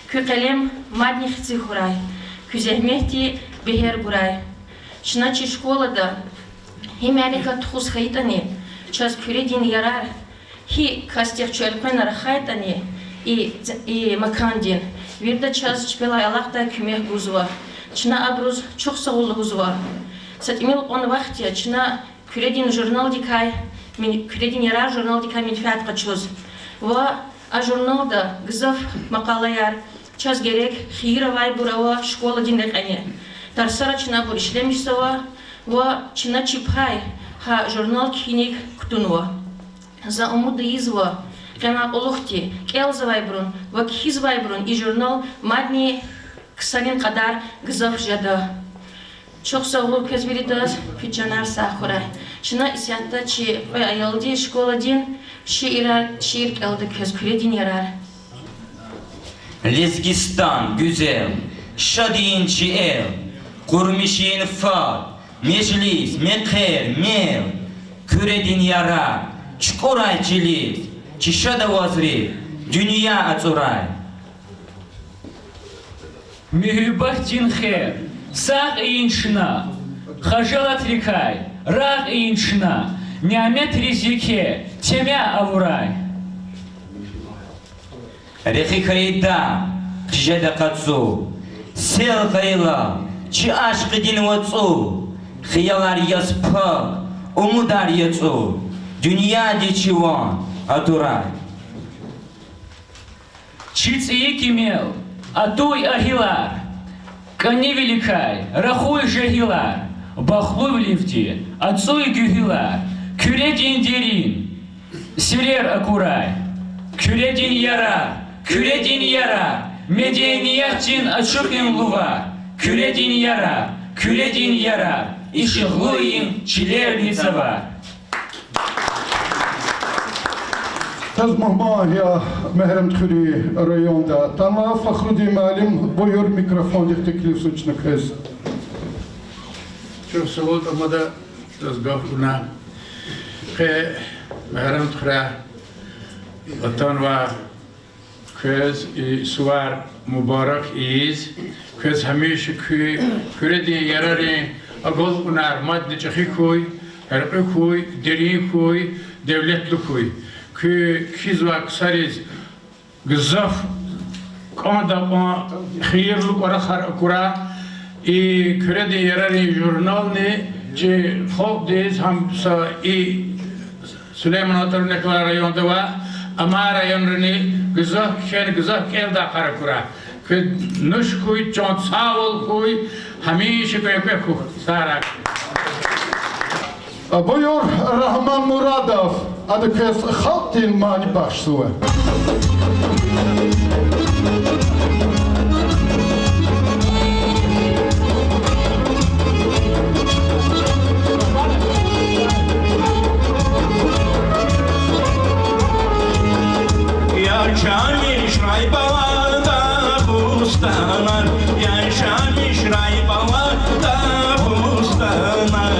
Kü kalem madni хци huray, kü zehmeti beher buray. Çınaçı şkolada, Америка тхус хаитани, час кюредин ярар, хи кастих чуэлпэнар хайтани, и макандин, вирда час чпела ялахта кюмех гузва, чна абруз чухсагул гузва. Сатимил он вахтия, чна кюредин журнал дикай, кюредин ярар журнал дикай минфиат качуз. Ва а журналда гзав макалаяр, час герек хиравай бурава школа диндекане. Тарсара чна бур ишлемишсава, ва чна чипхай, ха журнал кхиник ктунва. За умуды изва, кена олухти, келзавайбрун, ва кхизвайбрун и журнал мадни ксанин кадар гзав жада. Чохсагул кезбиридаз пичанар сахурай. Чна исятта чи аялди школа дин, şiir geldi köz küredin yarar. Lezgistan güzel, şadiyinçi el, kurmişin fat, meclis, mekher, mel, küredin yarar, çukuray çiliz, çişada vazri, dünya atsuray. Mühübbatin kher, sağ inşına, hajalat rikay, rağ inşına, nimet rizike, temya avuray. Rexi kayda, kjada katsu, sel kayla, çi aşkı din vatsu, khiyalar yaspak, umudar yatsu, dünya diçivan, aturay. Чицы кимел, атуй ахилар, кони великай, рахуй жагилар, бахлуй в лифте, отцуй гюгилар, küredin derin, sirer akuray, küredin yara, medeniyetin açıkın luva, küredin yara, işıqlıyın çilernice var. Tez mahmahya mehrem tkuri rayonda. Tanma Fakhrudi Malim buyur mikrofon teklif suçnu kız. Çok sağ ol ama da tezgah una. Ke mehrem tkura vatan ve köz suvar mübarek iz. Köz hamiş küre diye yararı agol unar madde çakı koy, herqı koy, deri koy, devletli koy. Kiz ve ksariz gzaf kanda khayırlık ara kura küre diye yararı jurnal ne ce halk deyiz ham sa Süleyman Atar neklar rayonda var ama rayonunu gzaf elde kara kura. Nuş koy, can sağ ol koy, hamişe koy sarak. Buyur Rahman Muradov. Adı kız halk dil mani başsuva. Yaşamış raybalarda bustanar, yaşamış raybalarda bustanar.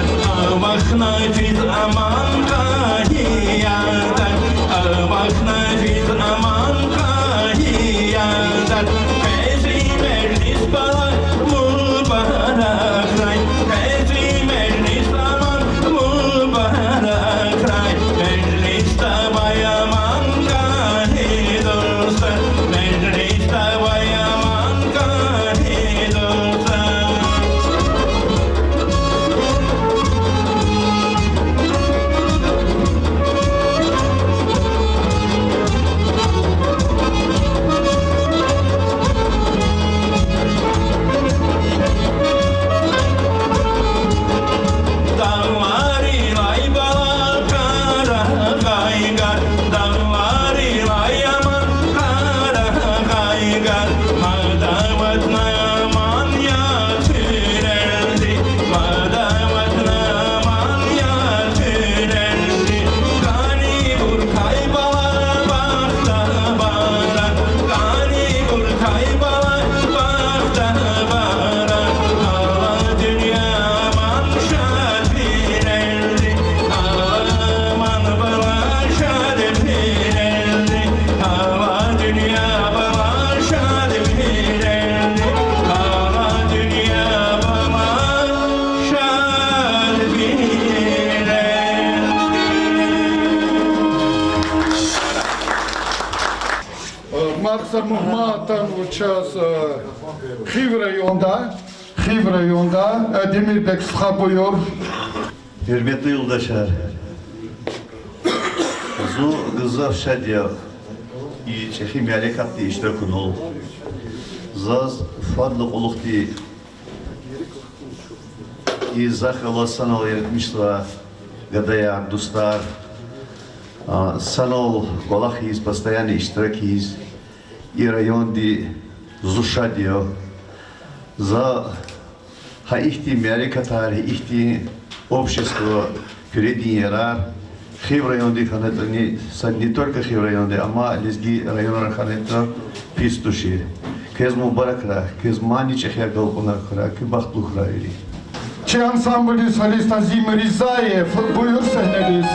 Ağbak nafiz aman kahiyadan, ağbak nafiz aman kahiyadan. Fezli meclis bala mübarek ray, fezli meclis aman mübarek ray. Mecliste bayaman kahi dostlar, mecliste bayaman kahi. Marksa Muhmatan uças Xiv rayonda Demirbek Sıha buyur. Hürmetli yoldaşlar, Zu Gızaf Şadya i Çekim Yarekatlı iştirakın ol. Zaz fadlı olukti i Zakhala sanal yaratmışlar Gadaya, Dustar Sanal Kolakhiz, постоянный iştirakiz i rayonda Zu Şadya за ихти Яrekatар, ихти общество Кюрединьерар, Хив районды ханета не только Хив районды, ама лезги районар ханета пистуши. Кез мубаракра, кез маничех я галпунакра, ки бахтлухра или. Çi ansambli solist Azim Rizayev buyur sahneniz.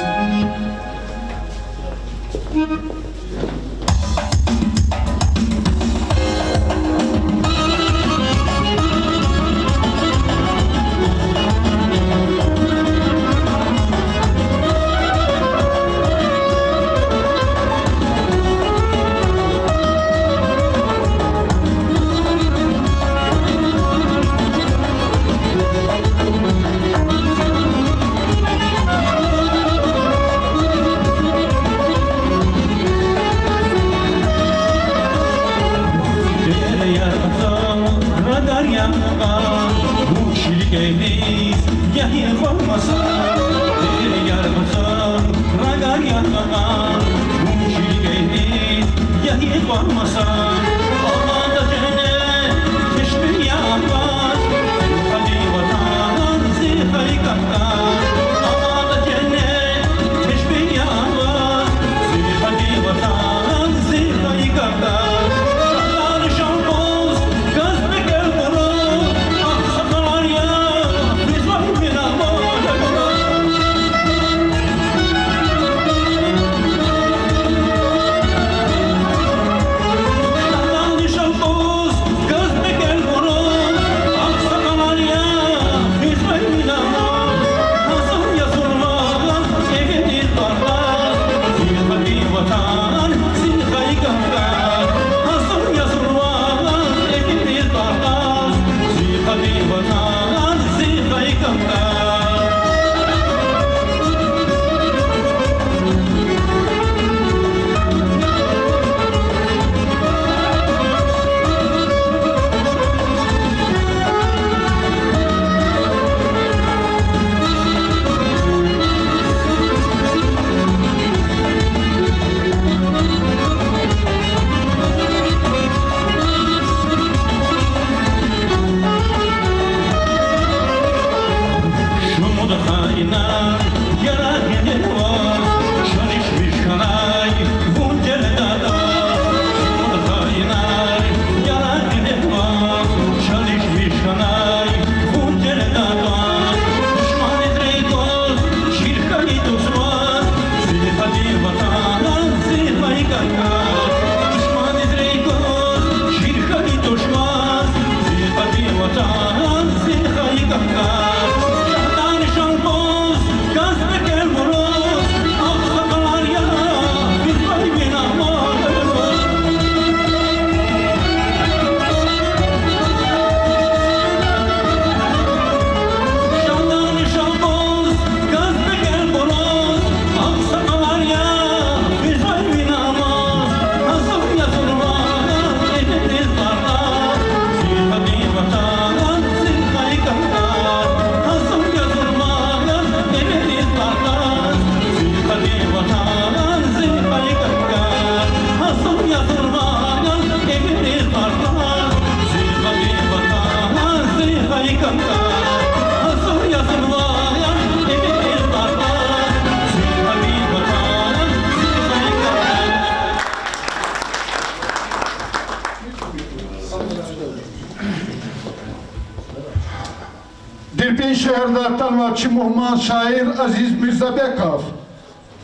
Dirpinşehir'de tanıvatçı Muhman şair Aziz Mirzabekov.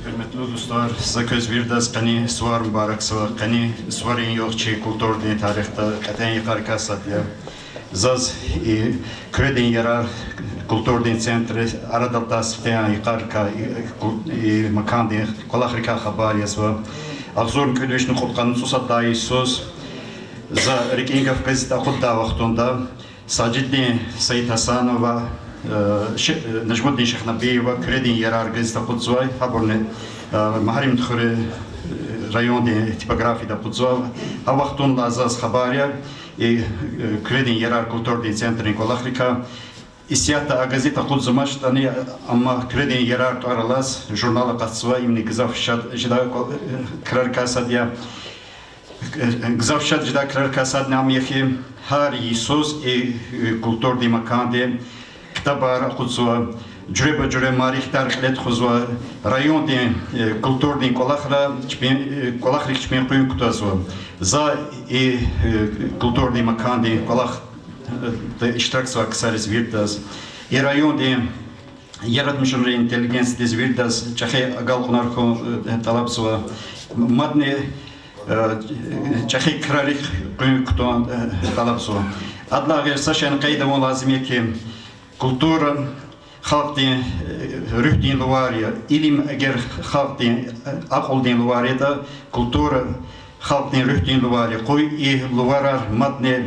Hürmetli dostlar, size köz verdes qani suvar mübarek sıva, qani suvarın yok çi kulturni tarihte qatan yukarı satya. Zaz Kredin yarar kulturni centri arada tasfiyan yukarı makan di kolahrika habar yasva. Ахзор Кюдвишну Хуткан Сусата Иисус, за Рикингов Казита Худда Вахтунда, Саджидни Саид Хасанова, Нажмудни Шахнабиева, Кредин Ярар Газита Худзуай, Хабурне, Махарим Тхуре, район типографии да Пудзова, а Вахтунда Азаз Хабария, и Кредин Ярар культурный центр Николахрика, и сията газета Худзумаш, они ама Кредин Ярар Туаралаз, журнала Кацва, имени Гзавшат, Жида Крарка Садья, Гзавшат Жида Крарка Садья, Амьяхи, Хар Иисус и культурный Маканде, Ктабар Худзуа, Джуреба Джуре Марихтар Хлет Худзуа, район культурный Колахрик Чпен Куин Кутазуа, за и культурный Маканде, Колах Ishtirakçı Kısaris Virdas, и район yaratmışın intelligens des Virdas, Çahe Galkunarko Talapsua, Madne Çahe Krarik Kuyukton Talapsua. Adla versaşen kayda lazım ki kultura halk din ruh din luvarya, ilim eğer halk din akıl din luvarya da kultura halk din ruh din luvarya, koy i luvarar madne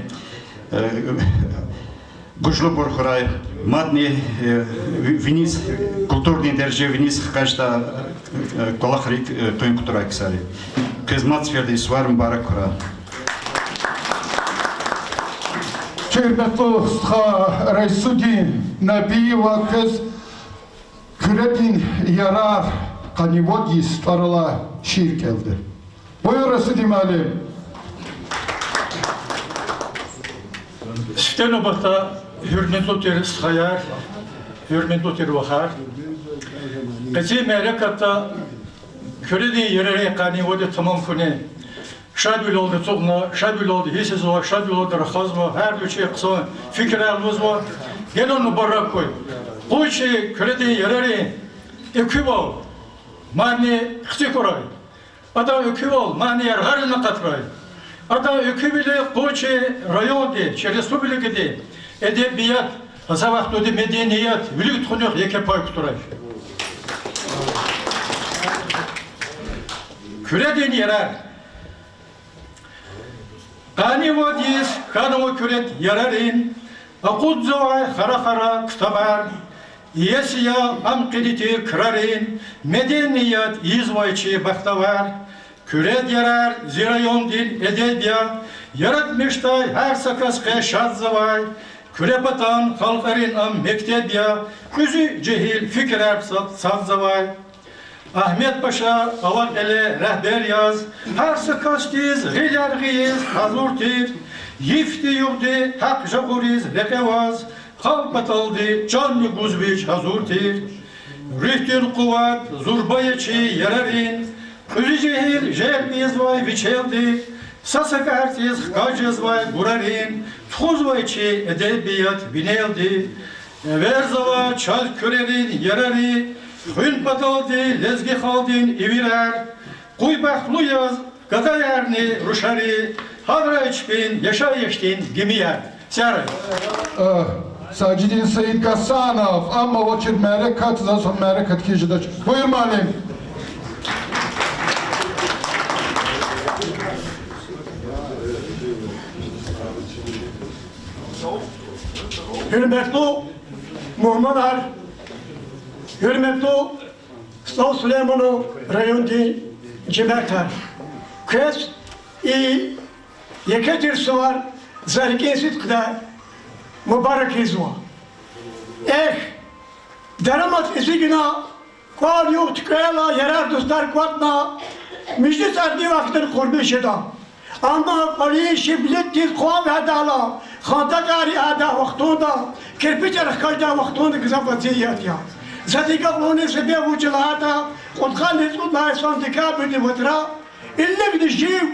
Güçlü Borhuray, madni Venice, kulturni derece Venice kaçta kolakrik tüm kultura kısari. Kızmat verdi suarım barakura. Hürmetli Reisudin Nabiyeva kız Kredin Yarar Kanivodis Tarala şiir geldi. Buyur Reisudin Ali. Steno bata hürmetli terist hayar, hürmetli tervahar. Kaçı merekatta köredi yerere kani vade tamam kune. Şadül oldu tuğna, şadül oldu hisiz var, şadül oldu rakaz var, her bir şey kısa fikir almaz var. Gel onu barrak koy. Bu şey köredi yerere ekübal, mani kısa koray. Ada ekübal, mani yer harına katray. Ada ökübile Koçi rayonde, Respublika'da edebiyat, azavaxtode medeniyet, vülük tuğnuq yeke pay kuturay. Küreden yarar. Kani vadis, kanımı küret yararın, akut zavay xara ktabar, yesiya amkilitir kırarın, medeniyet izvayçı baktavar, Küred yarar, zirayon dil edebiyat, yaratmıştay her sakaskaya şadzavay, kürepatan halkarin am mektebiya, küzü cehil fikrer sadzavay. Ahmet Paşa aval ele rehber yaz, her sakastiz giler giyiz hazurtir, yifti yurdi hak jaguriz lekevaz, halpataldi canlı guzbiç hazurtir, rihtin kuvat zurbayıçı yararin, Küzü cehil jelbiz vay biçeldi, sasak artiz kacız vay burarin, tuz vay çi edebiyat bineldi, verzava çal kürerin yarari, hün pataldi lezgi haldin ivirer, kuy bahlu yaz gada yerni ruşari, hadra içpin yaşa yeştin gimiyer. Seray. Sacidin Seyit Gassanov, ama vakit merekat, zaten merekat kişide. Buyur malim. Hürmetli muhtarlar, hürmetli Stav Süleymanov rayonda cemaatler. Kız yeketir suvar zarkesit kda mübarek izva. Deramat izigina kal yok tkayla yarar dostlar kuatna müjde sardi vaktin kurbi şeda. Ama kaliye şiblet tiz kuav hadala خاطري هذا وقتنا كربيت الخجة وقتنا كذا فتيات يا زادي قبلوني سبيا وجلهاتا قد خالد الله يسون دكاب دي مترا إلا بدجيب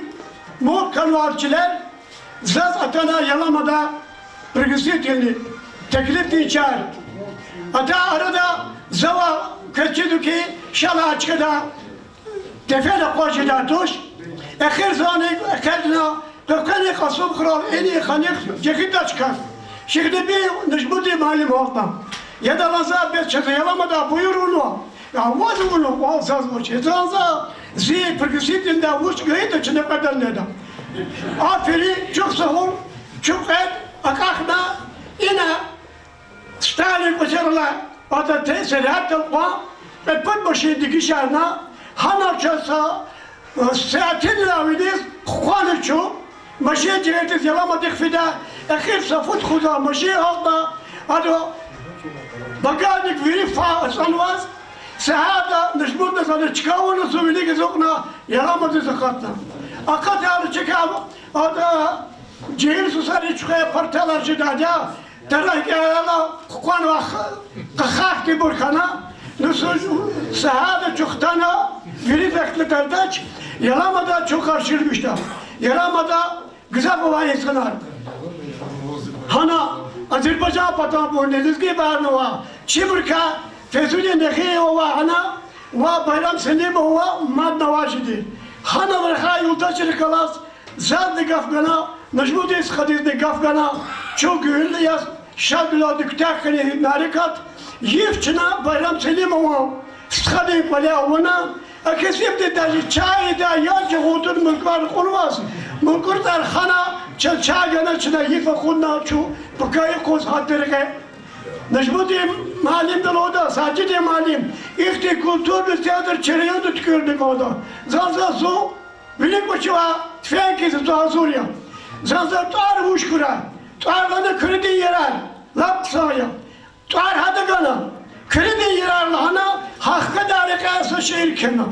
مو كانوا أرجلال زاد أتنا يلا مدا برجسيت يعني تكليف تيجار أتا أردا زوا كتشدو كي شلا أشكدا تفعل قوش داتوش أخير زاني أكلنا Dökeni kasım kral en iyi kanık cekit çıkar. Şimdi bir nişbudi malim olmam. Ya da laza bir çakayalama da buyur onu. Ya vazı bunu alsaz bu şey. Zanza zi pırkısitinde uç gayet içine kadar neden. Aferin çok sağ ol. Çok et akakna yine Stalin başarıla adı tesirihat yapma ve put başı dikişarına hanarçasa saatin lavidiz kuanıçu maşiye cihetiz yalamadık fida akhir safut khuda maşiye alda adı bagadik verip sanvaz sahada nişbunda sana çıkavunu suvili gezokna yalamadı zakatna akat yalı çıkav adı cihil susarı çıkaya partalar cidada Terlaki ayala kukan ve kakak ki burkana Nusul sahada çoktana Giri bekli kardeş Yalamada çok karşılmışlar Yalamada güzel baba insanlar Hana Azerbaycan patan bu nedizgi barnova Çiburka Fezuli nekhiye ova hana Ve bayram senim ova mad navajidi Hana vrha yolda çirkalas Zad gafgana Necmudis Khadiz'de gafgana çok güvenli yaz şadla düktakını marikat yifçina bayram selimova skadi palya ona akesip de daji çay da yancı otur mülkvar kurvas mülkurtar khana çay gana çına yifa kunna çu bakay koz hatırge Necmudis malim daloda sacide malim ihti kultur bir teatr çereyan tükürdük oda zanza su bilik başıva tfenkisi zazurya zanza tar uşkura Tuarlanı kredi yerer, lap sahaya. Tuar hadi gana, kredi yerer lahana, hakkı darika şehir kena.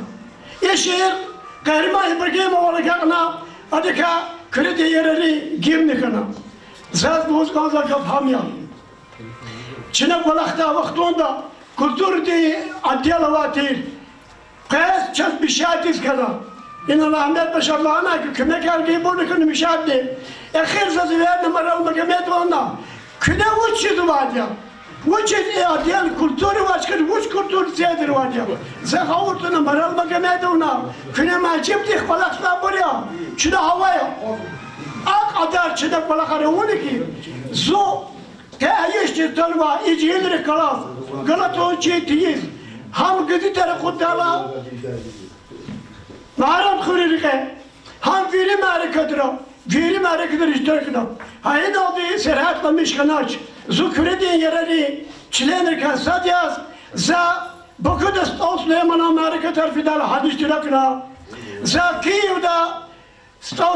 Şehir, gayrima ibrahim olacakna, adika kredi yereri gimni kana. Zat boz kanza kaphamya. Çinek valakta vaktunda, kultur di adyal vatir. Kayas çat bişatiz kana. İnan Ahmet Başarlı'na ki küme geldiği bunu kını müşahede. Ekhir sözü verdi maral mekamet ona. Küne uç yüzü var ya. Uç adiyal kulturu başkanı, uç kulturu sedir var ya. Zeka ortuna maral mekamet ona. Küne macip dik balakla buraya. Çine havaya. Ak adar çine balakları onu ki. Zo. Te ayıştı tanıma, iciyediri kalas. Galata çiğtiyiz. Ham gızitere kutala. Naram khurike ham verim hareketira verim hareketira iştirakına hayır aldı serhatla mişkanaç zukrediğin yerleri çilenir kasad yaz za bakıdas Süleyman'a hareketler fidal hadis iştirakına za Kiev'da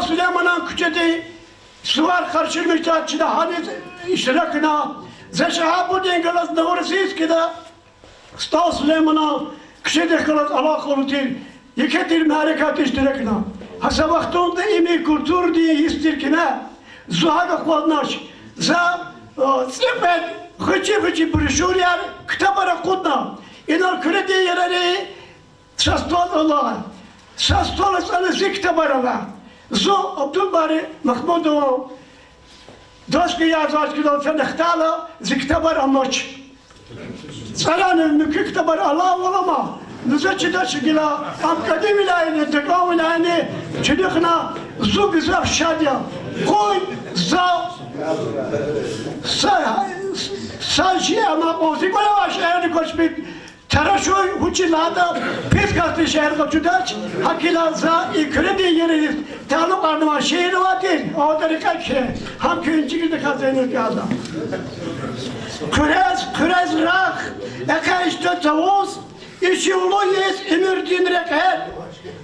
Süleyman'a küçedi suvar karşılmışlar çida hadis iştirakına za şahabu dengelas doğrusiz ki da Süleyman'a küçedi kalas Allah korutur Yiketir harekat iştirakına. Hasa vaktunda imi kultur diye istirkine. Zuhaga kodnaş. Za sipet hıçı brişuriyar kitabara kodna. İnar kredi yerleri sastol Allah. Sastol sana kitabara va. Zo Abdülbari Mahmudovo. Doski yazar ki da fenextala ziktabar amaç. Salanın mükü kitabar Allah olama. Nüzatçıda çıkıla, amkadim ilayini, tekam ilayini, çılıkına, zu güzel şadya, koy, Salşi ama ozik ola var şehirli koşbik, taraşoy, huçilada, pis kastı şehir koçudaç, hakila za, kredi yeriz, taluk ardıma şehir vatir, o tarika ki, ham köyüncü girdi kazanır ki adam. Kürez rak, eka işte tavuz, İçi ulu yes emir dinrek her.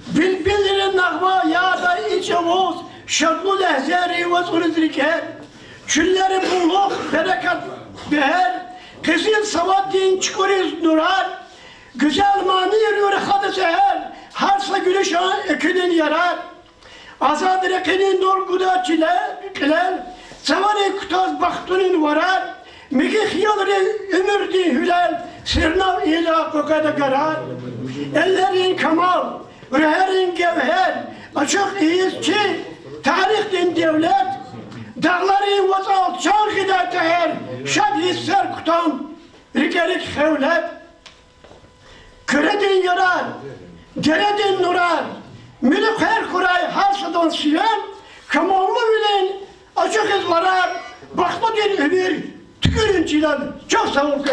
Bilbilerin nakma ya da içi oğuz. Şadlu lehzeri ve surizrik her. Külleri bulluk berekat beher. Kızıl savat din çıkırız nurar. Güzel mani yürüyor hadı seher. Harsa gülüş ekinin yarar. Azad rekinin dolguda çiler. Savari kutaz baktunin varar. Migi hiyalri ömür din hülal. Sırnav ila kokada karar. Ellerin kamal, rüherin gevher. Açık iyiz ki tarih din devlet. Dağların vazal çarkıda teher. Şad hisser kutan, rikerik hevlet. Küredin yarar, deredin nurar. Mülük her kuray harsadan silen. Kamallı bilen açık iz varar. Bakma din ömür. Tükürün çilen. Çok sağ olun.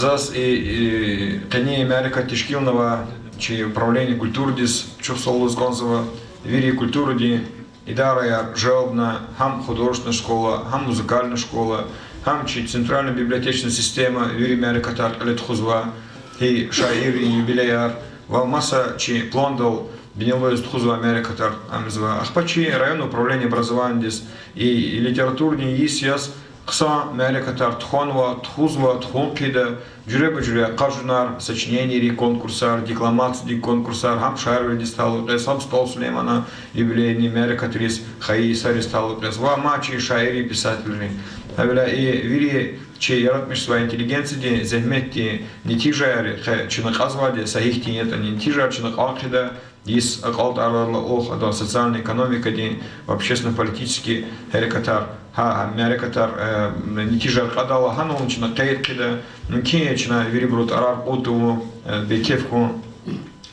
Зас и Кения Америка Тишкилнова, чи управление культуры дис Чувсолус Гонзова, вири культуры ди Идарая жалобна, хам художественная школа, хам музыкальная школа, хам чи центральная библиотечная система, вири Америка Тарт Алетхузва, и шаир и юбилеяр, Валмаса чи плондал, Бенилоис Тхузва Америка Тарт Амзва, Ахпачи район управления образования дис и литературный исяс, Кса Америка Тарт Тхонва, Тхузва, Тхонкида, Джуреба Кажунар, сочинение конкурсар, декламации конкурсар, хам шайр дистал, сам стол Сулеймана, юбилейный Америка Трис, Хаи Сари стал, ва мачи шайри писатели. Авеля и вири, че ярат меж своей интеллигенции, захметти не тижари, чинаказвади, сахихти нет, не тижар, чинакалкида, из акалтарла ох, до социальной экономики, в общественно-политический herikatар, Америкатар, не тижар кадала, ханул, чина кейт кида, нуки, чина вирибрут арар оту, бекевку,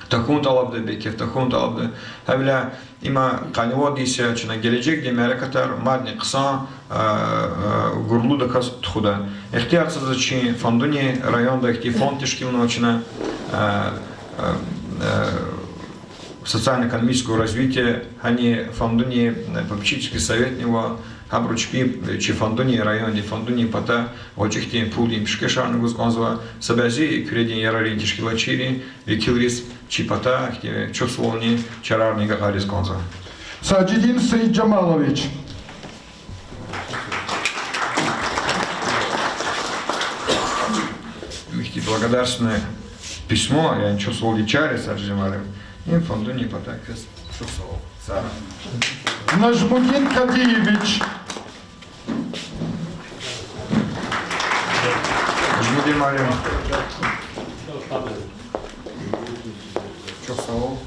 такун талабды, бекев, такун талабды. Авеля има каневодися, чина геледжек, де Америкатар, мадни кса, гурлуда кас тхуда. Эхтиарца зачи фондуни районда, эхти фонд тишкивного, чина социально-экономического развития, они фондуни попечительский совет него, Habruçpi çi fandoni rayoni fandoni pata oçikti pulim şkeşan guz konzva sabazi küredin yararın tişkilatçiri vekilris çi pata ki çok slovni çararni garis konzva. Саджидин Саид Джамалович. Благодарственное письмо, я ничего слово чаре саджимарем, и фонду не потакас, что слово. Сара. Нажмудин Кадиевич. Нажмудин Марим. Что слово?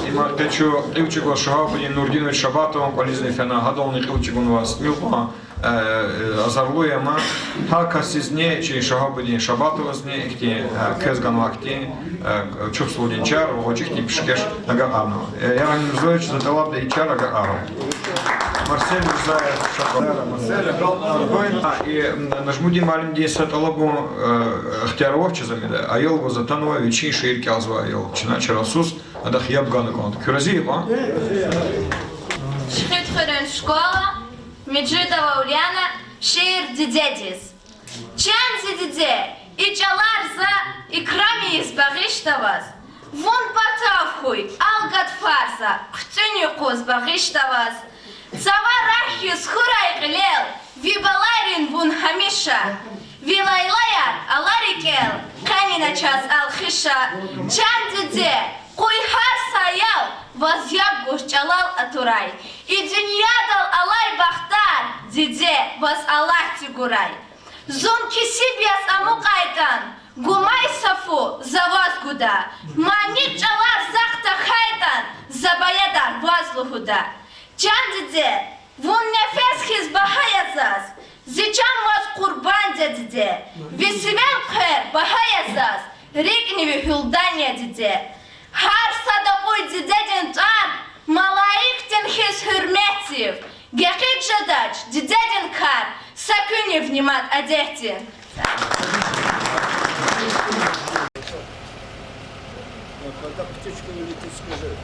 Има течу Ливчико Шагапудин Нурдинович Шабатовым, Колизный Фена Гадолный Ливчикун вас Милпа, Азарлуяма, Хака Сизне, Чи Шагапудин Шабатовазне, Ихти Кезган Вакти, Чувствовудин Чар, Очихти Пшкеш Нагаарно. Яран Мирзович задала для Ичара Гаару. Марсель Мирзаев Шакалера, Марсель Аргойн, и Нажмудин Малим Дейсет Алабу Хтяровчи замеда, а Елгу Затанова Вичи Ширки Алзва Ел, Чинача Расус, Адах Ябганы Конт. Кюразиева? Шхитхерен школа, Меджидова Ульяна, Шир Дидедис. Чан Дидиде, и Чаларза, и Крами из Багиштавас. Вон Патавхуй, Алгат Фарса, Ктюнюкус Багиштавас. Саварахи Схурай Глел, Вибаларин Вун Хамиша. Вилайлаяр Аларикел, Канина час Алхиша. Чан Диде, Куйхар Саял, Возъяб Гушчалал Атурай. И Дюньядал Алай Бахтар, Диде, Воз Аллах Тигурай. Зун Кисибьяс Амукайтан, Гумай Сафу, Завоз Гуда. Мани Чалар Захта Хайтан, Забаядар Возлухуда. Чан Диде, Вун Нефес Хизбахаязас, Зичан Воз Курбан Диде, Висивен Кхер Бахаязас, Рикневи Хюлдания Диде. Har sadaqoy didedin tar, malaiktin his hürmetив. Гехит жадач, дидедин кар, сакуни внимат одехти. Когда птичка улетит, скажи.